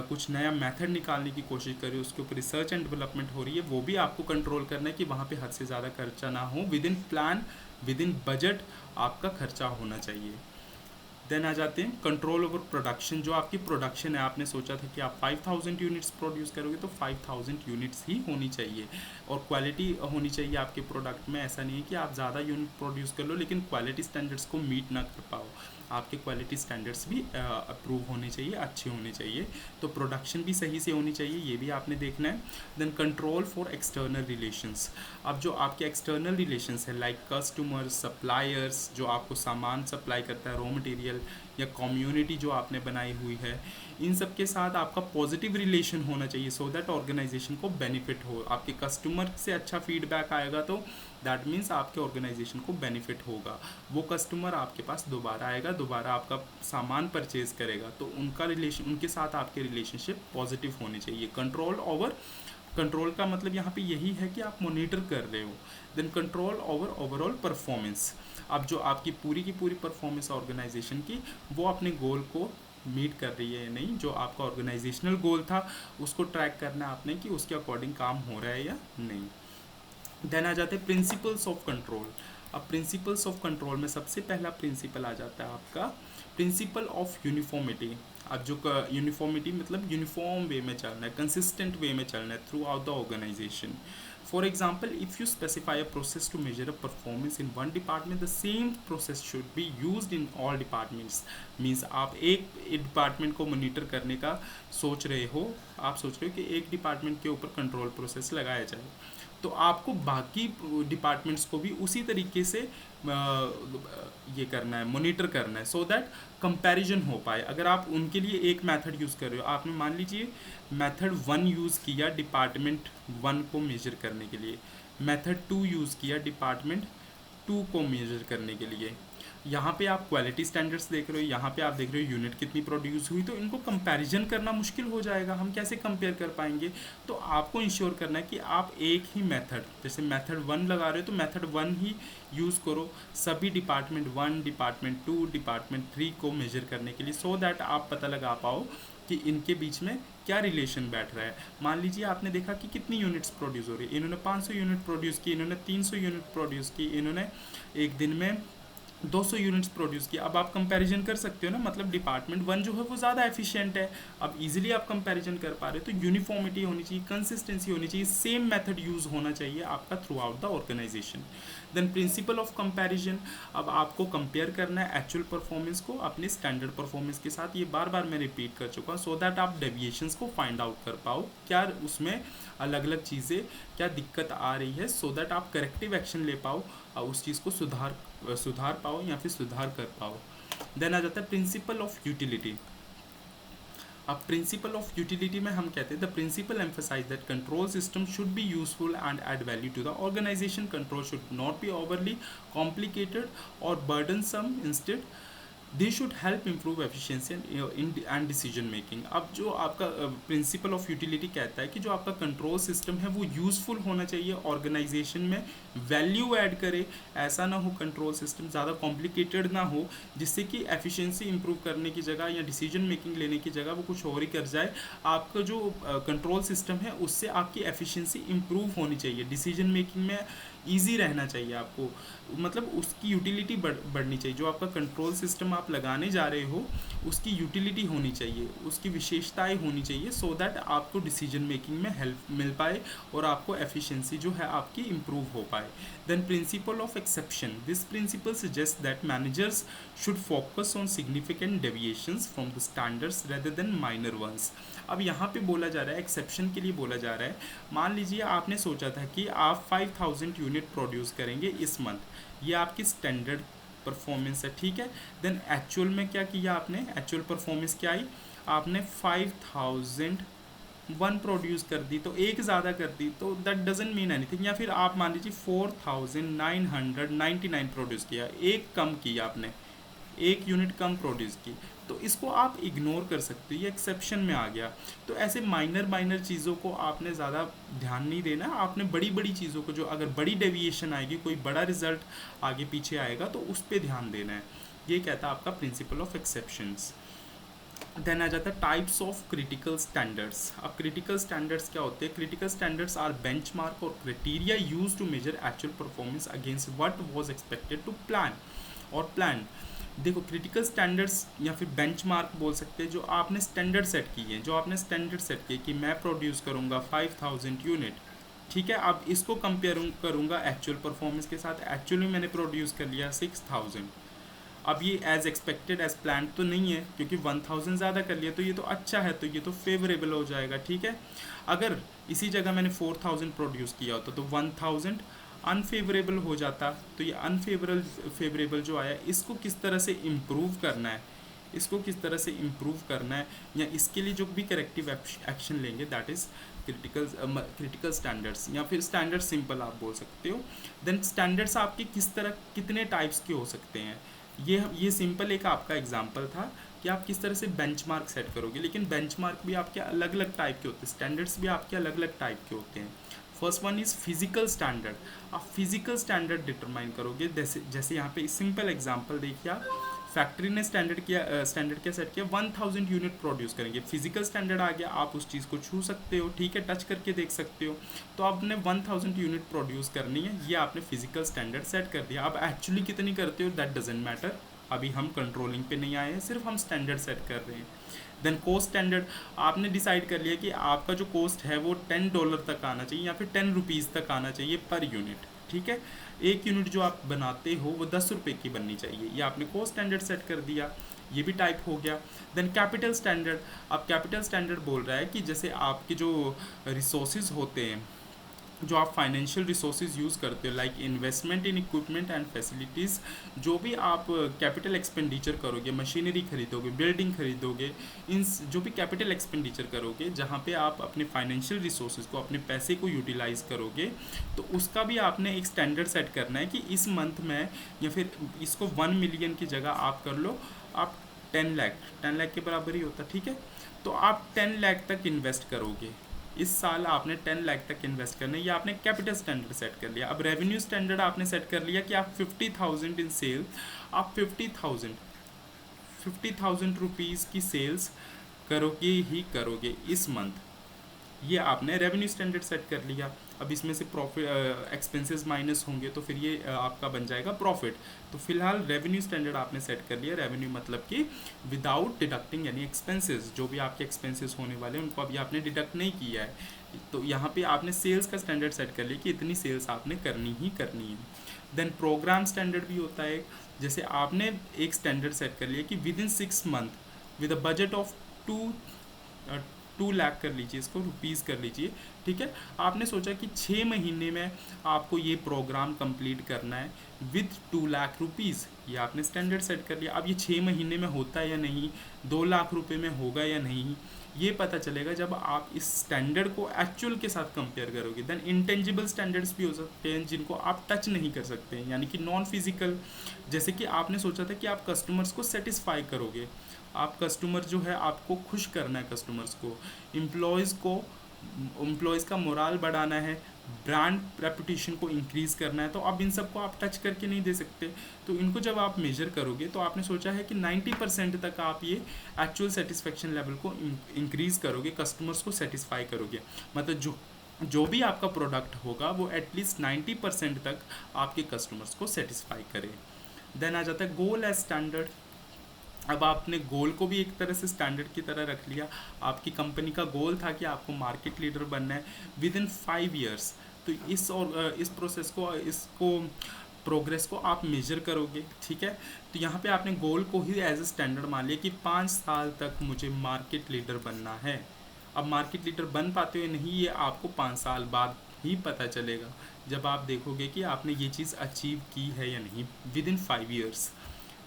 कुछ नया मेथड निकालने की कोशिश कर रहे हो, उसके ऊपर रिसर्च एंड डेवलपमेंट हो रही है, वो भी आपको कंट्रोल करना है कि वहाँ पे हद से ज़्यादा खर्चा ना हो, with in plan, with in budget आपका खर्चा होना चाहिए। देन आ जाते हैं कंट्रोल ओवर प्रोडक्शन। जो आपकी प्रोडक्शन है, आपने सोचा था कि आप 5000 यूनिट्स प्रोड्यूस करोगे तो 5000 यूनिट्स ही होनी चाहिए, और क्वालिटी होनी चाहिए आपके प्रोडक्ट में। ऐसा नहीं है कि आप ज़्यादा यूनिट प्रोड्यूस कर लो लेकिन क्वालिटी स्टैंडर्ड्स को मीट ना कर पाओ। आपके क्वालिटी स्टैंडर्ड्स भी अप्रूव होने चाहिए, अच्छे होने चाहिए। तो प्रोडक्शन भी सही से होनी चाहिए, ये भी आपने देखना है। Then control for external relations. अब जो आपके एक्सटर्नल रिलेशंस है लाइक कस्टमर्स, सप्लायर्स, जो आपको सामान सप्लाई करता है, रॉ मटेरियल, या कम्युनिटी जो आपने बनाई हुई है, इन सब के साथ आपका पॉजिटिव रिलेशन होना चाहिए सो दैट ऑर्गेनाइजेशन को बेनिफिट हो। आपके कस्टमर से अच्छा फीडबैक आएगा तो दैट मीन्स आपके ऑर्गेनाइजेशन को बेनिफिट होगा। वो कस्टमर आपके पास दोबारा आएगा, दोबारा आपका सामान परचेज करेगा, तो उनका रिलेशन, उनके साथ आपके रिलेशनशिप पॉजिटिव होने चाहिए। कंट्रोल ओवर, कंट्रोल का मतलब यहाँ पे यही है कि आप मॉनिटर कर रहे हो। Then control over overall performance. अब जो आपकी पूरी की पूरी परफॉर्मेंस ऑर्गेनाइजेशन की, वो अपने गोल को मीट कर रही है या नहीं, जो आपका ऑर्गेनाइजेशनल गोल था उसको ट्रैक करना है आपने कि उसके अकॉर्डिंग काम हो रहा है या नहीं। देन आ जाते हैं प्रिंसिपल्स ऑफ कंट्रोल। अब प्रिंसिपल्स ऑफ कंट्रोल में सबसे पहला प्रिंसिपल आ जाता है आपका प्रिंसिपल ऑफ यूनिफॉर्मिटी। अब जो यूनिफॉर्मिटी मतलब यूनिफॉर्म वे में चलना है, कंसिस्टेंट वे में चलना है throughout the organisation. For example, if you specify a process to measure a performance in one department, the same process should be used in all departments. Means आप एक department को monitor करने का सोच रहे हो, आप सोच रहे हो कि एक डिपार्टमेंट के ऊपर कंट्रोल प्रोसेस लगाया जाए, तो आपको बाकी डिपार्टमेंट्स को भी उसी तरीके से ये करना है, मॉनिटर करना है, सो दैट कंपैरिजन हो पाए। अगर आप उनके लिए एक मेथड यूज़ कर रहे हो, आपने मान लीजिए मेथड 1 यूज़ किया डिपार्टमेंट 1 को मेजर करने के लिए, मेथड 2 यूज़ किया डिपार्टमेंट 2 को मेजर करने के लिए, यहाँ पे आप क्वालिटी स्टैंडर्ड्स देख रहे हो, यहाँ पे आप देख रहे हो यूनिट कितनी प्रोड्यूस हुई, तो इनको कंपैरिजन करना मुश्किल हो जाएगा, हम कैसे कंपेयर कर पाएंगे। तो आपको इंश्योर करना है कि आप एक ही मेथड, जैसे मेथड 1 लगा रहे हो तो मेथड 1 ही यूज़ करो सभी डिपार्टमेंट 1, डिपार्टमेंट 2, डिपार्टमेंट 3 को मेजर करने के लिए, सो दैट आप पता लगा पाओ कि इनके बीच में क्या रिलेशन बैठ रहा है। मान लीजिए आपने देखा कि कितनी यूनिट्स प्रोड्यूस हो रही है, इन्होंने 500 यूनिट प्रोड्यूस की, इन्होंने 300 यूनिट प्रोड्यूस की, इन्होंने एक दिन में 200 यूनिट्स प्रोड्यूस किया। अब आप कंपैरिजन कर सकते हो ना, मतलब डिपार्टमेंट 1 जो है वो ज़्यादा एफिशिएंट है, अब इजीली आप कंपैरिजन कर पा रहे हो। तो यूनिफॉर्मिटी होनी चाहिए, कंसिस्टेंसी होनी चाहिए, सेम मेथड यूज़ होना चाहिए आपका throughout the organisation. Then principle of comparison, अब आपको कंपेयर करना है एक्चुअल परफॉर्मेंस को अपने स्टैंडर्ड परफॉर्मेंस के साथ। ये बार बार मैं रिपीट कर चुका हूँ, सो दैट आप डेविएशंस को फाइंड आउट कर पाओ, क्या उसमें अलग अलग चीज़ें, क्या दिक्कत आ रही है, सो दैट आप करेक्टिव एक्शन ले पाओ और उस चीज़ को सुधार पाओ या फिर सुधार कर पाओ। देन आ जाता है प्रिंसिपल ऑफ यूटिलिटी। अब प्रिंसिपल ऑफ यूटिलिटी में हम कहते हैं the principle emphasise that control system should be useful and add value to the organisation. Control should not be overly complicated और burdensome, instead they should help improve efficiency and decision making. अब जो आपका principle of utility कहता है कि जो आपका control system है वो यूज़फुल होना चाहिए, ऑर्गेनाइजेशन में वैल्यू ऐड करे। ऐसा ना हो कंट्रोल सिस्टम ज़्यादा कॉम्प्लिकेटेड ना हो जिससे कि एफिशिएंसी इंप्रूव करने की जगह या डिसीजन मेकिंग लेने की जगह वो कुछ और ही कर जाए। आपका जो कंट्रोल सिस्टम है उससे आपकी एफिशिएंसी इंप्रूव होनी चाहिए, डिसीजन मेकिंग में ईजी रहना चाहिए आपको, मतलब उसकी यूटिलिटी बढ़नी चाहिए। जो आपका कंट्रोल सिस्टम आप लगाने जा रहे हो उसकी यूटिलिटी होनी चाहिए, उसकी विशेषताएं होनी चाहिए, सो दैट आपको डिसीजन मेकिंग में हेल्प मिल पाए और आपको एफिशिएंसी जो है आपकी इम्प्रूव हो पाए। Then principle of exception, this principle suggest that managers should focus on significant deviations from the standards rather than minor ones. अब यहाँ पे बोला जा रहा है, एक्सेप्शन के लिए बोला जा रहा है, मान लीजिए आपने सोचा था कि आप 5000 यूनिट प्रोड्यूस करेंगे इस मंथ, ये आपकी स्टैंडर्ड परफॉर्मेंस है, ठीक है। देन एक्चुअल में क्या किया आपने, एक्चुअल परफॉर्मेंस क्या आई, आपने 5001 प्रोड्यूस कर दी, तो एक ज़्यादा कर दी, तो दैट डजंट मीन एनीथिंग। या फिर आप मान लीजिए 4999 प्रोड्यूस किया, एक कम किया आपने, एक यूनिट कम प्रोड्यूस की, तो इसको आप इग्नोर कर सकते हो, ये एक्सेप्शन में आ गया। तो ऐसे माइनर चीज़ों को आपने ज़्यादा ध्यान नहीं देना, आपने बड़ी बड़ी चीज़ों को, जो अगर बड़ी डेविएशन आएगी, कोई बड़ा रिजल्ट आगे पीछे आएगा, तो उस पर ध्यान देना है। ये कहता है आपका प्रिंसिपल ऑफ एक्सेप्शंस। देन आ जाता है टाइप्स ऑफ क्रिटिकल स्टैंडर्ड्स। अब क्रिटिकल स्टैंडर्ड्स क्या होते हैं, क्रिटिकल स्टैंडर्ड्स आर बेंचमार्क और criteria used to measure actual performance against what was expected to plan और प्लान। देखो क्रिटिकल स्टैंडर्ड्स या फिर बेंचमार्क बोल सकते हैं, जो आपने स्टैंडर्ड सेट किए हैं, जो आपने स्टैंडर्ड सेट किए कि मैं प्रोड्यूस करूँगा 5000 यूनिट, ठीक है। अब इसको कंपेयर करूँगा एक्चुअल परफॉर्मेंस के साथ, एक्चुअली मैंने प्रोड्यूस कर लिया 6000, अब ये एज एक्सपेक्टेड एज प्लान तो नहीं है, क्योंकि 1000 ज़्यादा कर लिया तो ये तो अच्छा है, तो ये तो फेवरेबल हो जाएगा, ठीक है। अगर इसी जगह मैंने 4000 प्रोड्यूस किया होता तो 1000 अनफेवरेबल हो जाता। तो ये फेवरेबल जो आया, इसको किस तरह से इम्प्रूव करना है, इसको किस तरह से इम्प्रूव करना है, या इसके लिए जो भी करेक्टिव एक्शन लेंगे, दैट इज़ क्रिटिकल स्टैंडर्ड्स, या फिर स्टैंडर्ड सिंपल आप बोल सकते हो। देन स्टैंडर्ड्स आपके किस तरह कितने टाइप्स के हो सकते हैं, ये सिंपल एक आपका एग्जांपल था कि आप किस तरह से बेंचमार्क सेट करोगे, लेकिन बेंचमार्क भी आपके अलग अलग टाइप के होते हैं, स्टैंडर्ड्स भी आपके अलग अलग टाइप के होते हैं। First one is physical standard. आप फिजिकल स्टैंडर्ड डिटरमाइन करोगे, जैसे यहाँ पे सिंपल एग्जांपल देखिए आप, फैक्ट्री ने स्टैंडर्ड क्या सेट किया, 1000 यूनिट प्रोड्यूस करेंगे, फिजिकल स्टैंडर्ड आ गया, आप उस चीज़ को छू सकते हो, ठीक है, टच करके देख सकते हो। तो आपने 1000 यूनिट प्रोड्यूस करनी है, ये आपने फिजिकल स्टैंडर्ड सेट कर दिया। आप एक्चुअली कितनी करते हो दैट डजेंट मैटर, अभी हम कंट्रोलिंग पे नहीं आए हैं, सिर्फ हम स्टैंडर्ड सेट कर रहे हैं। देन कॉस्ट स्टैंडर्ड, आपने डिसाइड कर लिया कि आपका जो कॉस्ट है वो $10 तक आना चाहिए, या फिर ₹10 तक आना चाहिए पर यूनिट, ठीक है। एक यूनिट जो आप बनाते हो वो ₹10 की बननी चाहिए, ये आपने कॉस्ट स्टैंडर्ड सेट कर दिया, ये भी टाइप हो गया। देन कैपिटल स्टैंडर्ड, अब कैपिटल स्टैंडर्ड बोल रहा है कि जैसे आपके जो रिसोर्सेज होते हैं, जो आप फाइनेंशियल रिसोर्सेज यूज़ करते हो, like investment in equipment and facilities, जो भी आप कैपिटल एक्सपेंडिचर करोगे, मशीनरी खरीदोगे, बिल्डिंग खरीदोगे, इन जो भी कैपिटल एक्सपेंडिचर करोगे, जहाँ पे आप अपने फाइनेंशियल रिसोर्सेज को, अपने पैसे को यूटिलाइज़ करोगे, तो उसका भी आपने एक स्टैंडर्ड सेट करना है कि इस मंथ में, या फिर इसको 1 मिलियन की जगह आप कर लो, आप 10 लाख के बराबर ही होता, ठीक है। तो आप 10 लाख तक इन्वेस्ट करोगे, इस साल आपने 10 लाख तक इन्वेस्ट करना है, ये आपने कैपिटल स्टैंडर्ड सेट कर लिया। अब रेवेन्यू स्टैंडर्ड आपने सेट कर लिया कि आप 50,000 इन सेल, आप 50,000 रुपीज़ की सेल्स करोगे ही करोगे इस मंथ, ये आपने रेवेन्यू स्टैंडर्ड सेट कर लिया। अब इसमें से प्रॉफिट एक्सपेंसेस माइनस होंगे, तो फिर ये आपका बन जाएगा प्रॉफिट। तो फिलहाल रेवेन्यू स्टैंडर्ड आपने सेट कर लिया, रेवेन्यू मतलब कि विदाउट डिडक्टिंग यानी एक्सपेंसेस, जो भी आपके एक्सपेंसेस होने वाले हैं उनको अभी आपने डिडक्ट नहीं किया है। तो यहाँ पे आपने सेल्स का स्टैंडर्ड सेट कर लिया कि इतनी सेल्स आपने करनी ही करनी है। देन प्रोग्राम स्टैंडर्ड भी होता है, जैसे आपने एक स्टैंडर्ड सेट कर लिया कि with in 6 month with a budget of 2 lakh कर लीजिए, इसको रुपीज़ कर लीजिए, ठीक है। आपने सोचा कि 6 महीने में आपको ये प्रोग्राम कंप्लीट करना है विद 2 लाख रुपीज़, ये आपने स्टैंडर्ड सेट कर लिया। अब ये 6 महीने में होता है या नहीं, 2 लाख रुपए में होगा या नहीं, ये पता चलेगा जब आप इस स्टैंडर्ड को एक्चुअल के साथ कंपेयर करोगे। देन इंटेंजिबल स्टैंडर्ड्स भी हो सकते हैं जिनको आप टच नहीं कर सकते हैं, यानी कि नॉन फिजिकल, जैसे कि आपने सोचा था कि आप कस्टमर्स को सेटिस्फाई करोगे, आप कस्टमर जो है आपको खुश करना है, कस्टमर्स को, एम्प्लॉयज़ का मोराल बढ़ाना है, ब्रांड रेपुटेशन को इंक्रीज़ करना है, तो अब इन सबको आप टच करके नहीं दे सकते। तो इनको जब आप मेजर करोगे तो आपने सोचा है कि 90% तक आप ये एक्चुअल सेटिस्फेक्शन लेवल को इंक्रीज़ करोगे, कस्टमर्स को सेटिस्फाई करोगे, मतलब जो भी आपका प्रोडक्ट होगा वो एटलीस्ट 90% तक आपके कस्टमर्स को सेटिस्फाई करे। देन आ जाता है गोल एज स्टैंडर्ड। अब आपने गोल को भी एक तरह से स्टैंडर्ड की तरह रख लिया, आपकी कंपनी का गोल था कि आपको मार्केट लीडर बनना है विद इन 5 ईयर्स। तो इस प्रोसेस को, इसको प्रोग्रेस को आप मेजर करोगे, ठीक है। तो यहाँ पे आपने गोल को ही एज ए स्टैंडर्ड मान लिया कि 5 साल तक मुझे मार्केट लीडर बनना है। अब मार्केट लीडर बन पाते हो नहीं, ये आपको 5 साल बाद ही पता चलेगा, जब आप देखोगे कि आपने ये चीज़ अचीव की है या नहीं विद इन 5 ईयर्स।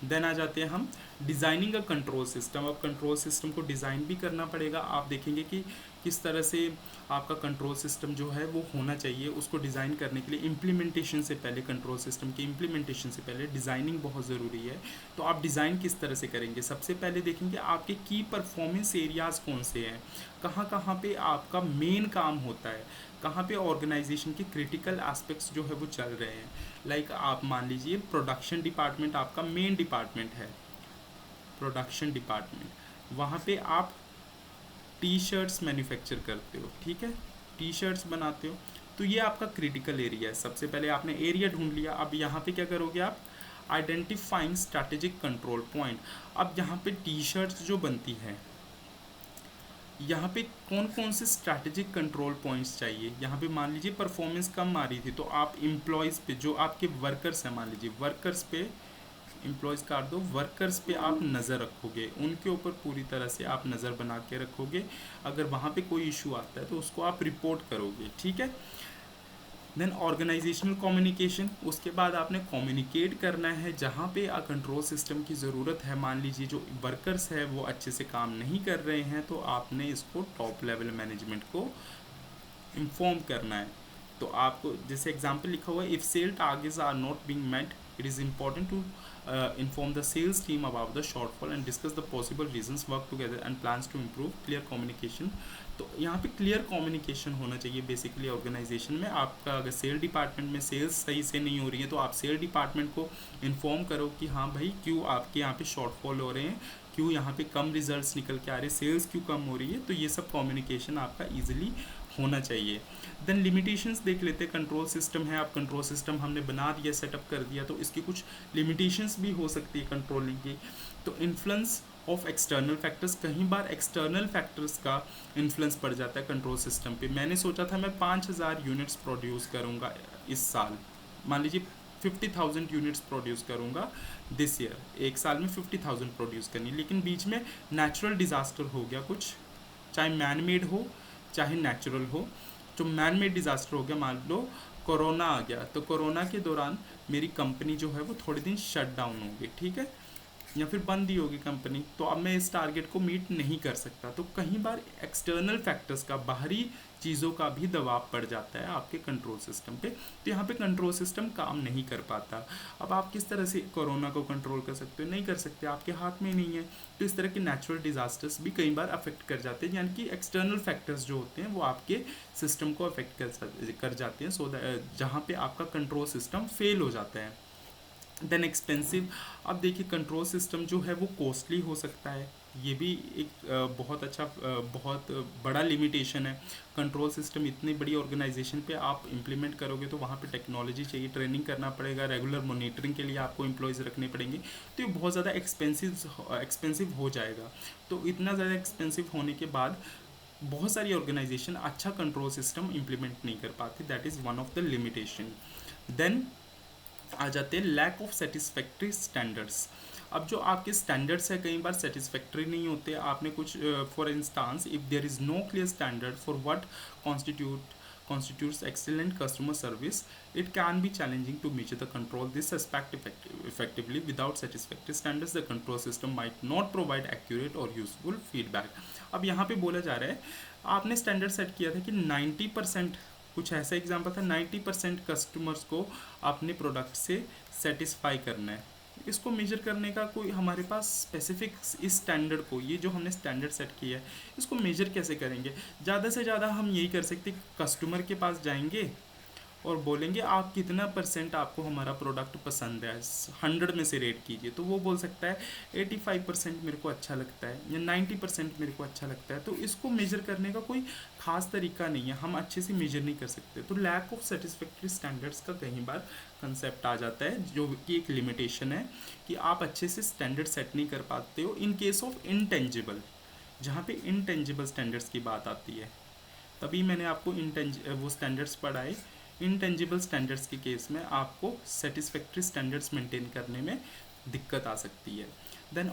देन आ जाते हैं हम डिज़ाइनिंग अ कंट्रोल सिस्टम। अब कंट्रोल सिस्टम को डिज़ाइन भी करना पड़ेगा, आप देखेंगे कि किस तरह से आपका कंट्रोल सिस्टम जो है वो होना चाहिए। उसको डिज़ाइन करने के लिए इम्प्लीमेंटेशन से पहले, कंट्रोल सिस्टम की इम्प्लीमेंटेशन से पहले डिज़ाइनिंग बहुत ज़रूरी है। तो आप डिज़ाइन किस तरह से करेंगे, सबसे पहले देखेंगे आपके की परफॉर्मेंस एरियाज़ कौन से हैं, कहाँ कहाँ पे आपका मेन काम होता है, कहाँ पे ऑर्गेनाइजेशन के क्रिटिकल एस्पेक्ट्स जो है वो चल रहे हैं। लाइक आप मान लीजिए प्रोडक्शन डिपार्टमेंट आपका मेन डिपार्टमेंट है, प्रोडक्शन डिपार्टमेंट, वहाँ पे आप टी शर्ट्स मैन्युफैक्चर करते हो, ठीक है, टी शर्ट्स बनाते हो, तो ये आपका क्रिटिकल एरिया है। सबसे पहले आपने एरिया ढूंढ लिया, अब यहाँ पे क्या करोगे आप, आइडेंटिफाइंग स्ट्रैटेजिक कंट्रोल पॉइंट। अब यहाँ पे टी शर्ट्स जो बनती है, यहाँ पे कौन कौन से स्ट्रैटेजिक कंट्रोल पॉइंट्स चाहिए। यहाँ पे मान लीजिए परफॉर्मेंस कम आ रही थी, तो आप एम्प्लॉयज़ पे, जो आपके वर्कर्स हैं, मान लीजिए वर्कर्स पे एम्प्लॉयज़ काट दो, वर्कर्स पे आप नज़र रखोगे, उनके ऊपर पूरी तरह से आप नज़र बना के रखोगे। अगर वहाँ पे कोई इशू आता है तो उसको आप रिपोर्ट करोगे, ठीक है। देन ऑर्गेनाइजेशनल कम्युनिकेशन, उसके बाद आपने कम्युनिकेट करना है जहाँ पे कंट्रोल सिस्टम की ज़रूरत है। मान लीजिए जो वर्कर्स है वो अच्छे से काम नहीं कर रहे हैं, तो आपने इसको टॉप लेवल मैनेजमेंट को इन्फॉर्म करना है। तो आपको जैसे एग्जांपल लिखा हुआ है, if sale targets are not being met, it is important to inform the sales team about the shortfall and discuss the possible reasons, work together and plans to improve clear communication। तो यहाँ पे clear communication होना चाहिए basically organisation में। आपका अगर cell department में sales सही से नहीं हो रही है तो आप सेल डिपार्टमेंट को इन्फॉर्म करो कि हाँ भाई क्यों आपके यहाँ पे शॉर्टफॉल हो रहे हैं, क्यों यहाँ पे कम रिजल्ट्स निकल के आ रहे हैं, सेल्स क्यों कम हो रही है। तो ये सब कम्युनिकेशन आपका ईजिली होना चाहिए। देन लिमिटेशंस देख लेते हैं। कंट्रोल सिस्टम है, आप कंट्रोल सिस्टम हमने बना दिया, सेटअप कर दिया, तो इसकी कुछ लिमिटेशंस भी हो सकती है कंट्रोलिंग की। तो इन्फ्लुएंस ऑफ एक्सटर्नल फैक्टर्स, कई बार एक्सटर्नल फैक्टर्स का इन्फ्लुएंस पड़ जाता है कंट्रोल सिस्टम पे। मैंने सोचा था मैं 5000 यूनिट्स प्रोड्यूस करूँगा इस साल, मान लीजिए 50,000 यूनिट्स प्रोड्यूस करूँगा दिस ईयर, एक साल में 50,000 प्रोड्यूस करनी, लेकिन बीच में नेचुरल डिज़ास्टर हो गया कुछ, चाहे मैन मेड हो चाहे नेचुरल हो। जो मैन मेड डिज़ास्टर हो गया, मान लो कोरोना आ गया, तो कोरोना के दौरान मेरी कंपनी जो है वो थोड़े दिन शट डाउन होगी, ठीक है, या फिर बंद ही होगी कंपनी, तो अब मैं इस टारगेट को मीट नहीं कर सकता। तो कई बार एक्सटर्नल फैक्टर्स का, बाहरी चीज़ों का भी दबाव पड़ जाता है आपके कंट्रोल सिस्टम पे, तो यहाँ पे कंट्रोल सिस्टम काम नहीं कर पाता। अब आप किस तरह से कोरोना को कंट्रोल कर सकते हो? नहीं कर सकते, आपके हाथ में नहीं है। तो इस तरह के नेचुरल डिज़ास्टर्स भी कई बार अफेक्ट कर जाते हैं, यानी कि एक्सटर्नल फैक्टर्स जो होते हैं वो आपके सिस्टम को अफेक्ट कर जाते हैं, सो जहाँ पे आपका कंट्रोल सिस्टम फेल हो जाता है। देन एक्सपेंसिव, अब देखिए कंट्रोल सिस्टम जो है वो कॉस्टली हो सकता है, ये भी एक बहुत अच्छा बहुत बड़ा लिमिटेशन है। कंट्रोल सिस्टम इतनी बड़ी ऑर्गेनाइजेशन पे आप इम्प्लीमेंट करोगे तो वहाँ पे टेक्नोलॉजी चाहिए, ट्रेनिंग करना पड़ेगा, रेगुलर मॉनिटरिंग के लिए आपको एम्प्लॉयज़ रखने पड़ेंगे, तो ये बहुत ज़्यादा एक्सपेंसिव हो जाएगा। तो इतना ज़्यादा एक्सपेंसिव होने के बाद बहुत सारी ऑर्गेनाइजेशन अच्छा कंट्रोल सिस्टम इम्प्लीमेंट नहीं कर पाती, that is one of the limitation. Then आ जाते हैं लैक ऑफ सेटिस्फैक्ट्री स्टैंडर्ड्स। अब जो आपके स्टैंडर्ड्स है कई बार सेटिस्फैक्ट्री नहीं होते। आपने कुछ for instance, if there is no clear standard for what constitutes excellent customer service, it can be challenging to measure the control this aspect effectively. Without satisfactory standards, the control system might not provide accurate or useful feedback। अब यहाँ पे बोला जा रहा है, आपने standard set किया था कि 90%, कुछ ऐसा एग्जाम्पल था, 90% कस्टमर्स को अपने प्रोडक्ट से सेटिस्फाई करना है। इसको मेजर करने का कोई हमारे पास स्पेसिफिक, इस स्टैंडर्ड को, ये जो हमने स्टैंडर्ड सेट किया है, इसको मेजर कैसे करेंगे? ज़्यादा से ज़्यादा हम यही कर सकते, कस्टमर के पास जाएंगे और बोलेंगे आप कितना परसेंट आपको हमारा प्रोडक्ट पसंद है, 100 में से रेट कीजिए, तो वो बोल सकता है 85% मेरे को अच्छा लगता है या 90% मेरे को अच्छा लगता है। तो इसको मेजर करने का कोई खास तरीका नहीं है, हम अच्छे से मेजर नहीं कर सकते। तो लैक ऑफ सेटिस्फैक्ट्री स्टैंडर्ड्स का कई बार कंसेप्ट आ जाता है, जो कि एक लिमिटेशन है कि आप अच्छे से स्टैंडर्ड सेट नहीं कर पाते हो। इन केस ऑफ इनटेंजिबल, जहाँ पे इनटेंजिबल स्टैंडर्ड्स की बात आती है, तभी मैंने आपको वो स्टैंडर्ड्स पढ़ाए। इनटेंजिबल स्टैंडर्ड्स के केस में आपको सेटिस्फैक्ट्री स्टैंडर्ड्स मेंटेन करने में दिक्कत आ सकती है। देन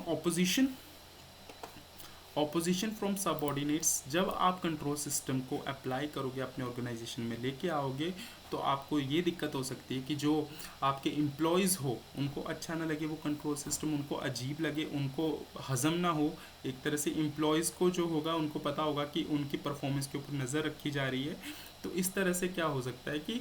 ऑपोजिशन फ्रॉम सबऑर्डिनेट्स, जब आप कंट्रोल सिस्टम को अप्लाई करोगे, अपने ऑर्गेनाइजेशन में लेके आओगे, तो आपको ये दिक्कत हो सकती है कि जो आपके एम्प्लॉयज़ हो उनको अच्छा ना लगे वो कंट्रोल सिस्टम, उनको अजीब लगे, उनको हज़म ना हो। एक तरह से एम्प्लॉयज़ को जो होगा उनको पता होगा कि उनकी परफॉर्मेंस के ऊपर नज़र रखी जा रही है, तो इस तरह से क्या हो सकता है कि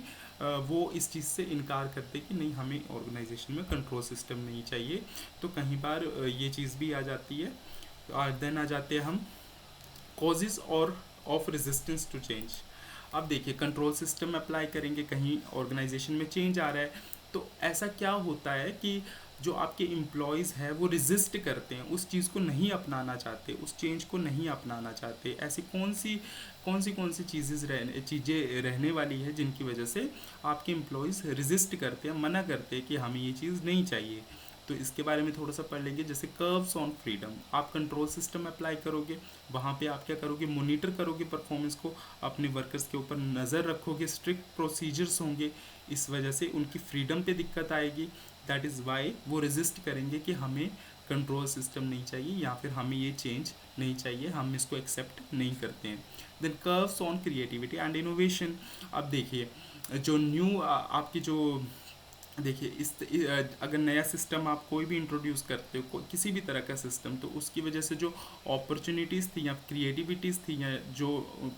वो इस चीज़ से इनकार करते कि नहीं, हमें ऑर्गेनाइजेशन में कंट्रोल सिस्टम नहीं चाहिए। तो कई बार ये चीज़ भी आ जाती है। और देन आ जाते हैं हम कॉजेज़ और ऑफ रेजिस्टेंस टू चेंज। अब देखिए कंट्रोल सिस्टम अप्लाई करेंगे, कहीं ऑर्गेनाइजेशन में चेंज आ रहा है, तो ऐसा क्या होता है कि जो आपके एम्प्लॉयज़ हैं वो रेजिस्ट करते हैं, उस चीज़ को नहीं अपनाना चाहते, उस चेंज को नहीं अपनाना चाहते। ऐसी कौन सी चीज़ें रहने वाली है जिनकी वजह से आपके एम्प्लॉयज़ रेजिस्ट करते हैं, मना करते हैं कि हमें ये चीज़ नहीं चाहिए। तो इसके बारे में थोड़ा सा पढ़ लेंगे। जैसे कर्व्स ऑन फ्रीडम, आप कंट्रोल सिस्टम अप्लाई करोगे, वहाँ पे आप क्या करोगे, मॉनिटर करोगे परफॉर्मेंस को, अपने वर्कर्स के ऊपर नज़र रखोगे, स्ट्रिक्ट प्रोसीजर्स होंगे, इस वजह से उनकी फ्रीडम पे दिक्कत आएगी। दैट इज़ वाई वो रेजिस्ट करेंगे कि हमें कंट्रोल सिस्टम नहीं चाहिए या फिर हमें ये चेंज नहीं चाहिए, हम इसको एक्सेप्ट नहीं करते हैं। Then curbs on creativity and innovation. अब देखिए जो न्यू आपकी जो देखिए अगर नया सिस्टम आप कोई भी इंट्रोड्यूस करते हो किसी भी तरह का सिस्टम, तो उसकी वजह से जो अपॉर्चुनिटीज़ थी या क्रिएटिविटीज़ थी या जो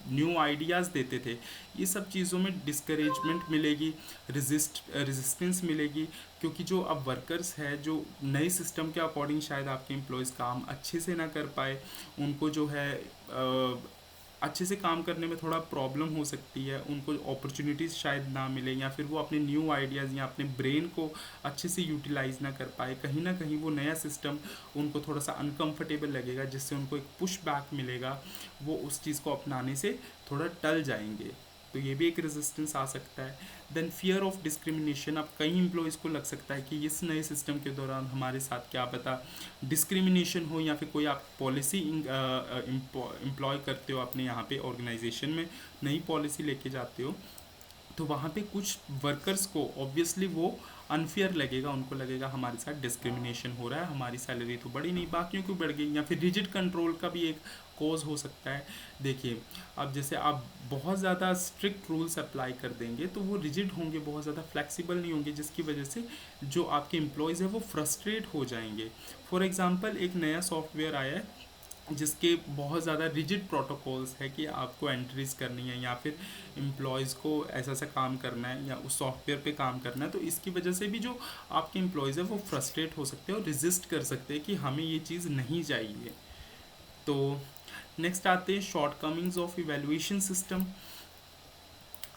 न्यू आइडियाज़ देते थे, ये सब चीज़ों में डिस्करेजमेंट मिलेगी, रेजिस्टेंस मिलेगी, क्योंकि जो अब वर्कर्स है जो नए सिस्टम के अकॉर्डिंग शायद आपके एम्प्लॉयज़ काम अच्छे से ना कर पाए, उनको जो है अच्छे से काम करने में थोड़ा प्रॉब्लम हो सकती है, उनको अपॉर्चुनिटीज़ शायद ना मिले, या फिर वो अपने न्यू आइडियाज़ या अपने ब्रेन को अच्छे से यूटिलाइज ना कर पाए, कहीं ना कहीं वो नया सिस्टम उनको थोड़ा सा अनकंफर्टेबल लगेगा, जिससे उनको एक पुश बैक मिलेगा, वो उस चीज़ को अपनाने से थोड़ा टल जाएंगे, तो ये भी एक रेजिस्टेंस आ सकता है। Then fear of discrimination. अब कई एम्प्लॉयज़ को लग सकता है कि इस नए सिस्टम के दौरान हमारे साथ क्या पता डिस्क्रिमिनेशन हो, या फिर कोई आप पॉलिसी एम्प्लॉय करते हो अपने यहाँ पे ऑर्गेनाइजेशन में, नई पॉलिसी लेके जाते हो, तो वहाँ पे कुछ वर्कर्स को ऑब्वियसली वो अनफेयर लगेगा, उनको लगेगा हमारे साथ डिस्क्रिमिनेशन हो रहा है, हमारी सैलरी तो बढ़ी नहीं, बाकियों की बढ़ गई, या फिर रिजिड कंट्रोल का भी एक कॉज हो सकता है। देखिए अब जैसे आप बहुत ज़्यादा स्ट्रिक्ट रूल्स अप्लाई कर देंगे तो वो रिजिड होंगे, बहुत ज़्यादा फ्लेक्सिबल नहीं होंगे, जिसकी वजह से जो आपके एम्प्लॉयज़ हैं वो फ्रस्ट्रेट हो जाएंगे। फॉर एग्ज़ाम्पल एक नया सॉफ्टवेयर आया है जिसके बहुत ज़्यादा रिजिड प्रोटोकॉल्स है कि आपको एंट्रीज करनी है या फिर एम्प्लॉयज़ को ऐसा ऐसा काम करना है या उस सॉफ्टवेयर पे काम करना है, तो इसकी वजह से भी जो आपके एम्प्लॉयज़ है वो फ्रस्ट्रेट हो सकते हैं और रिजिस्ट कर सकते हैं कि हमें ये चीज़ नहीं चाहिए। तो नेक्स्ट आते हैं shortcomings of evaluation system.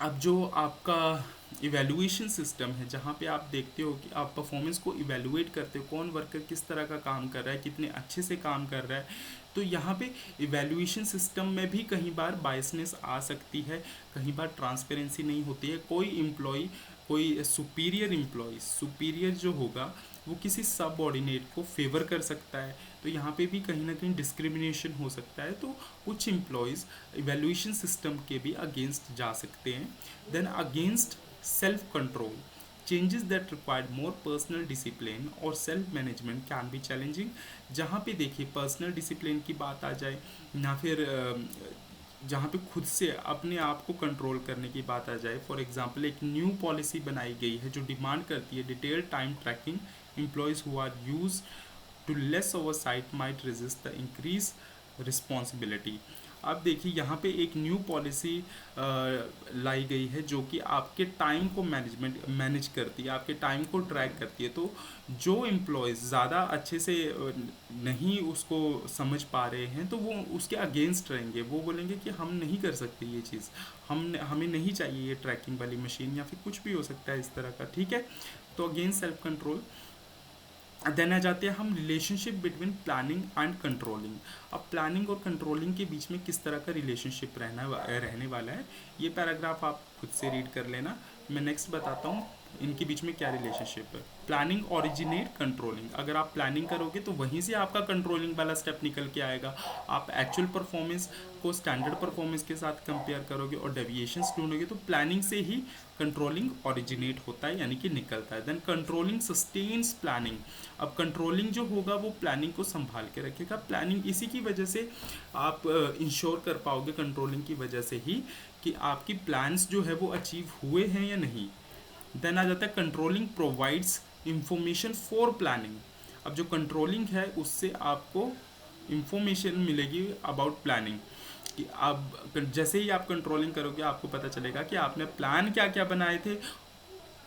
अब जो आपका इवेल्युएशन सिस्टम है, जहाँ पे आप देखते हो कि आप परफॉर्मेंस को इवेलुएट करते हो, कौन वर्कर किस तरह का काम कर रहा है, कितने अच्छे से काम कर रहा है, तो यहाँ पे इवेल्युएशन सिस्टम में भी कहीं बार बायसनेस आ सकती है, कहीं बार ट्रांसपेरेंसी नहीं होती है। कोई एम्प्लॉय, कोई सुपीरियर जो होगा वो किसी सब ऑर्डिनेट को फेवर कर सकता है, तो यहाँ पे भी कहीं ना कहीं डिस्क्रिमिनेशन हो सकता है, तो कुछ एम्प्लॉयज़ इवेल्युएशन सिस्टम के भी अगेंस्ट जा सकते हैं। Then against self control, changes that required more personal discipline और self management can be challenging. जहाँ पे देखिए पर्सनल डिसिप्लिन की बात आ जाए या फिर जहाँ पे खुद से अपने आप को कंट्रोल करने की बात आ जाए, फॉर एग्जांपल एक न्यू पॉलिसी बनाई गई है जो डिमांड करती है detail time tracking, employees who are used to less oversight might resist the increase responsibility. अब देखिए यहाँ पे एक न्यू पॉलिसी लाई गई है जो कि आपके टाइम को मैनेज करती है, आपके टाइम को ट्रैक करती है, तो जो एम्प्लॉयज़ ज़्यादा अच्छे से नहीं उसको समझ पा रहे हैं तो वो उसके अगेंस्ट रहेंगे, वो बोलेंगे कि हम नहीं कर सकते ये चीज़, हमें नहीं चाहिए ये ट्रैकिंग वाली मशीन, या फिर कुछ भी हो सकता है इस तरह का, ठीक है। तो अगेंस्ट सेल्फ कंट्रोल। देन आ जाते हैं हम relationship between planning and controlling. अब प्लानिंग और कंट्रोलिंग के बीच में किस तरह का रिलेशनशिप रहने वाला है, ये पैराग्राफ आप खुद से रीड कर लेना। मैं नेक्स्ट बताता हूँ इनके बीच में क्या रिलेशनशिप है। प्लानिंग ओरिजिनेट कंट्रोलिंग, अगर आप प्लानिंग करोगे तो वहीं से आपका कंट्रोलिंग वाला स्टेप निकल के आएगा। आप एक्चुअल परफॉर्मेंस को स्टैंडर्ड परफॉर्मेंस के साथ कंपेयर करोगे और डेविएशंस ढूंढोगे, तो प्लानिंग से ही कंट्रोलिंग ओरिजिनेट होता है, यानी कि निकलता है। Then controlling sustains planning. अब कंट्रोलिंग जो होगा वो प्लानिंग को संभाल के रखेगा, प्लानिंग इसी की वजह से आप इंश्योर कर पाओगे, कंट्रोलिंग की वजह से ही, कि आपकी प्लान्स जो है वो अचीव हुए हैं या नहीं। देन आ जाता है controlling provides information for planning. अब जो कंट्रोलिंग है उससे आपको इंफॉर्मेशन मिलेगी अबाउट प्लानिंग, कि आप जैसे ही आप कंट्रोलिंग करोगे आपको पता चलेगा कि आपने प्लान क्या क्या बनाए थे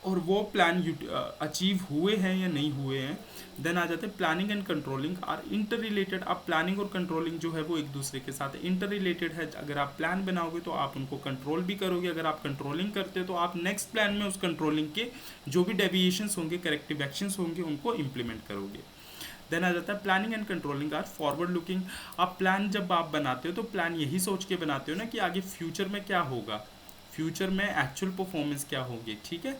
और वो प्लान अचीव हुए हैं या नहीं हुए हैं। देन आ जाते हैं planning and controlling are interrelated. अब प्लानिंग और कंट्रोलिंग जो है वो एक दूसरे के साथ इंटर रिलेटेड है। अगर आप प्लान बनाओगे तो आप उनको कंट्रोल भी करोगे, अगर आप कंट्रोलिंग करते हो तो आप नेक्स्ट प्लान में उस कंट्रोलिंग के जो भी डेविएशंस होंगे, करेक्टिव एक्शंस होंगे, उनको इम्प्लीमेंट करोगे। देन आ जाता है planning and controlling are forward looking. आप प्लान जब आप बनाते हो तो प्लान यही सोच के बनाते हो ना कि आगे फ्यूचर में क्या होगा, फ्यूचर में एक्चुअल परफॉर्मेंस क्या होगी, ठीक है।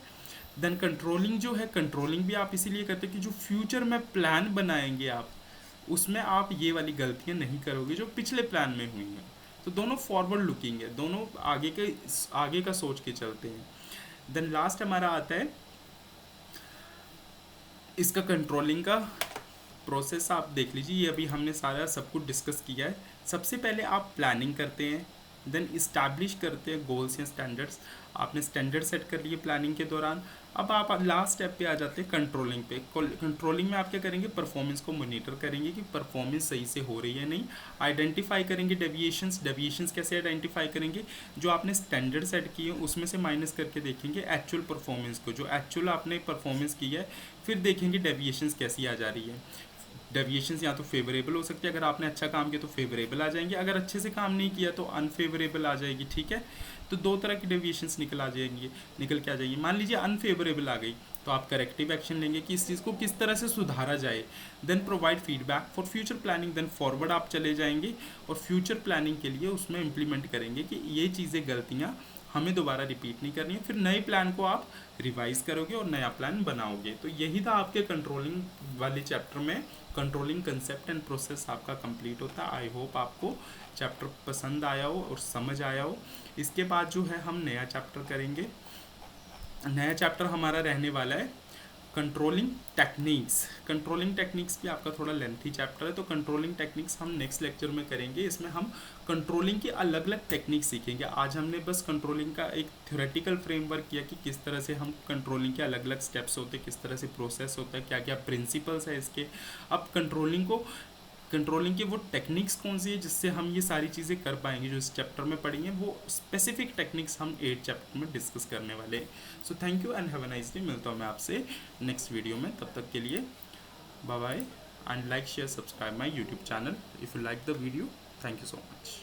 देन कंट्रोलिंग जो है, कंट्रोलिंग भी आप इसीलिए करते हो कि जो फ्यूचर में प्लान बनाएंगे आप, उसमें आप ये वाली गलतियां नहीं करोगे जो पिछले प्लान में हुई हैं। तो दोनों फॉरवर्ड लुकिंग है, दोनों आगे का सोच के चलते हैं। देन लास्ट हमारा आता है इसका कंट्रोलिंग का प्रोसेस आप देख लीजिए। ये अभी हमने सारा सब कुछ डिस्कस किया है। सबसे पहले आप प्लानिंग करते हैं, देन इस्टेब्लिश करते हैं गोल्स या स्टैंडर्ड्स। आपने स्टैंडर्ड सेट कर लिए प्लानिंग के दौरान। अब आप लास्ट स्टेप पे आ जाते हैं कंट्रोलिंग पे। कंट्रोलिंग में आप क्या करेंगे, परफॉर्मेंस को मॉनिटर करेंगे कि परफॉर्मेंस सही से हो रही है नहीं। आइडेंटिफाई करेंगे डेविएशंस। डेविएशंस कैसे आइडेंटिफाई करेंगे, जो आपने स्टैंडर्ड सेट किए उसमें से माइनस करके देखेंगे एक्चुअल परफॉर्मेंस को, जो एक्चुअल आपने परफॉर्मेंस की है, फिर देखेंगे डेविएशंस कैसी आ जा रही है। डेविएशंस या तो फेवरेबल हो सकती है, अगर आपने अच्छा काम किया तो फेवरेबल आ जाएंगे, अगर अच्छे से काम नहीं किया तो अनफेवरेबल आ जाएगी। ठीक है, तो दो तरह की डेविएशंस निकल के आ जाएंगी। मान लीजिए अनफेवरेबल आ गई, तो आप करेक्टिव एक्शन लेंगे कि इस चीज़ को किस तरह से सुधारा जाए। Then provide feedback for future planning. Then forward आप चले जाएंगे और फ्यूचर प्लानिंग के लिए उसमें इम्प्लीमेंट करेंगे कि ये चीज़ें गलतियाँ हमें दोबारा रिपीट नहीं करनी है। फिर नए प्लान को आप रिवाइज करोगे और नया प्लान बनाओगे। तो यही था आपके कंट्रोलिंग वाले चैप्टर में। कंट्रोलिंग कंसेप्ट एंड प्रोसेस आपका कंप्लीट होता है। आई होप आपको चैप्टर पसंद आया हो और समझ आया हो। इसके बाद जो है हम नया चैप्टर करेंगे। नया चैप्टर हमारा रहने वाला है कंट्रोलिंग टेक्निक्स। कंट्रोलिंग टेक्निक्स भी आपका थोड़ा लेंथी चैप्टर है, तो कंट्रोलिंग टेक्निक्स हम नेक्स्ट लेक्चर में करेंगे। इसमें हम कंट्रोलिंग की अलग अलग टेक्निक सीखेंगे। आज हमने बस कंट्रोलिंग का एक थ्योरेटिकल फ्रेमवर्क किया कि किस तरह से हम कंट्रोलिंग के अलग अलग स्टेप्स होते हैं, किस तरह से प्रोसेस होता है, क्या क्या प्रिंसिपल्स है इसके। अब कंट्रोलिंग की वो टेक्निक्स कौन सी है जिससे हम ये सारी चीज़ें कर पाएंगे, जो इस चैप्टर में पढ़ी हैं, वो स्पेसिफिक टेक्निक्स हम 8 चैप्टर में डिस्कस करने वाले हैं। So thank you and have a nice day. मिलता हूँ मैं आपसे नेक्स्ट वीडियो में, तब तक के लिए bye bye and like share subscribe my YouTube channel if you like the video. Thank you so much.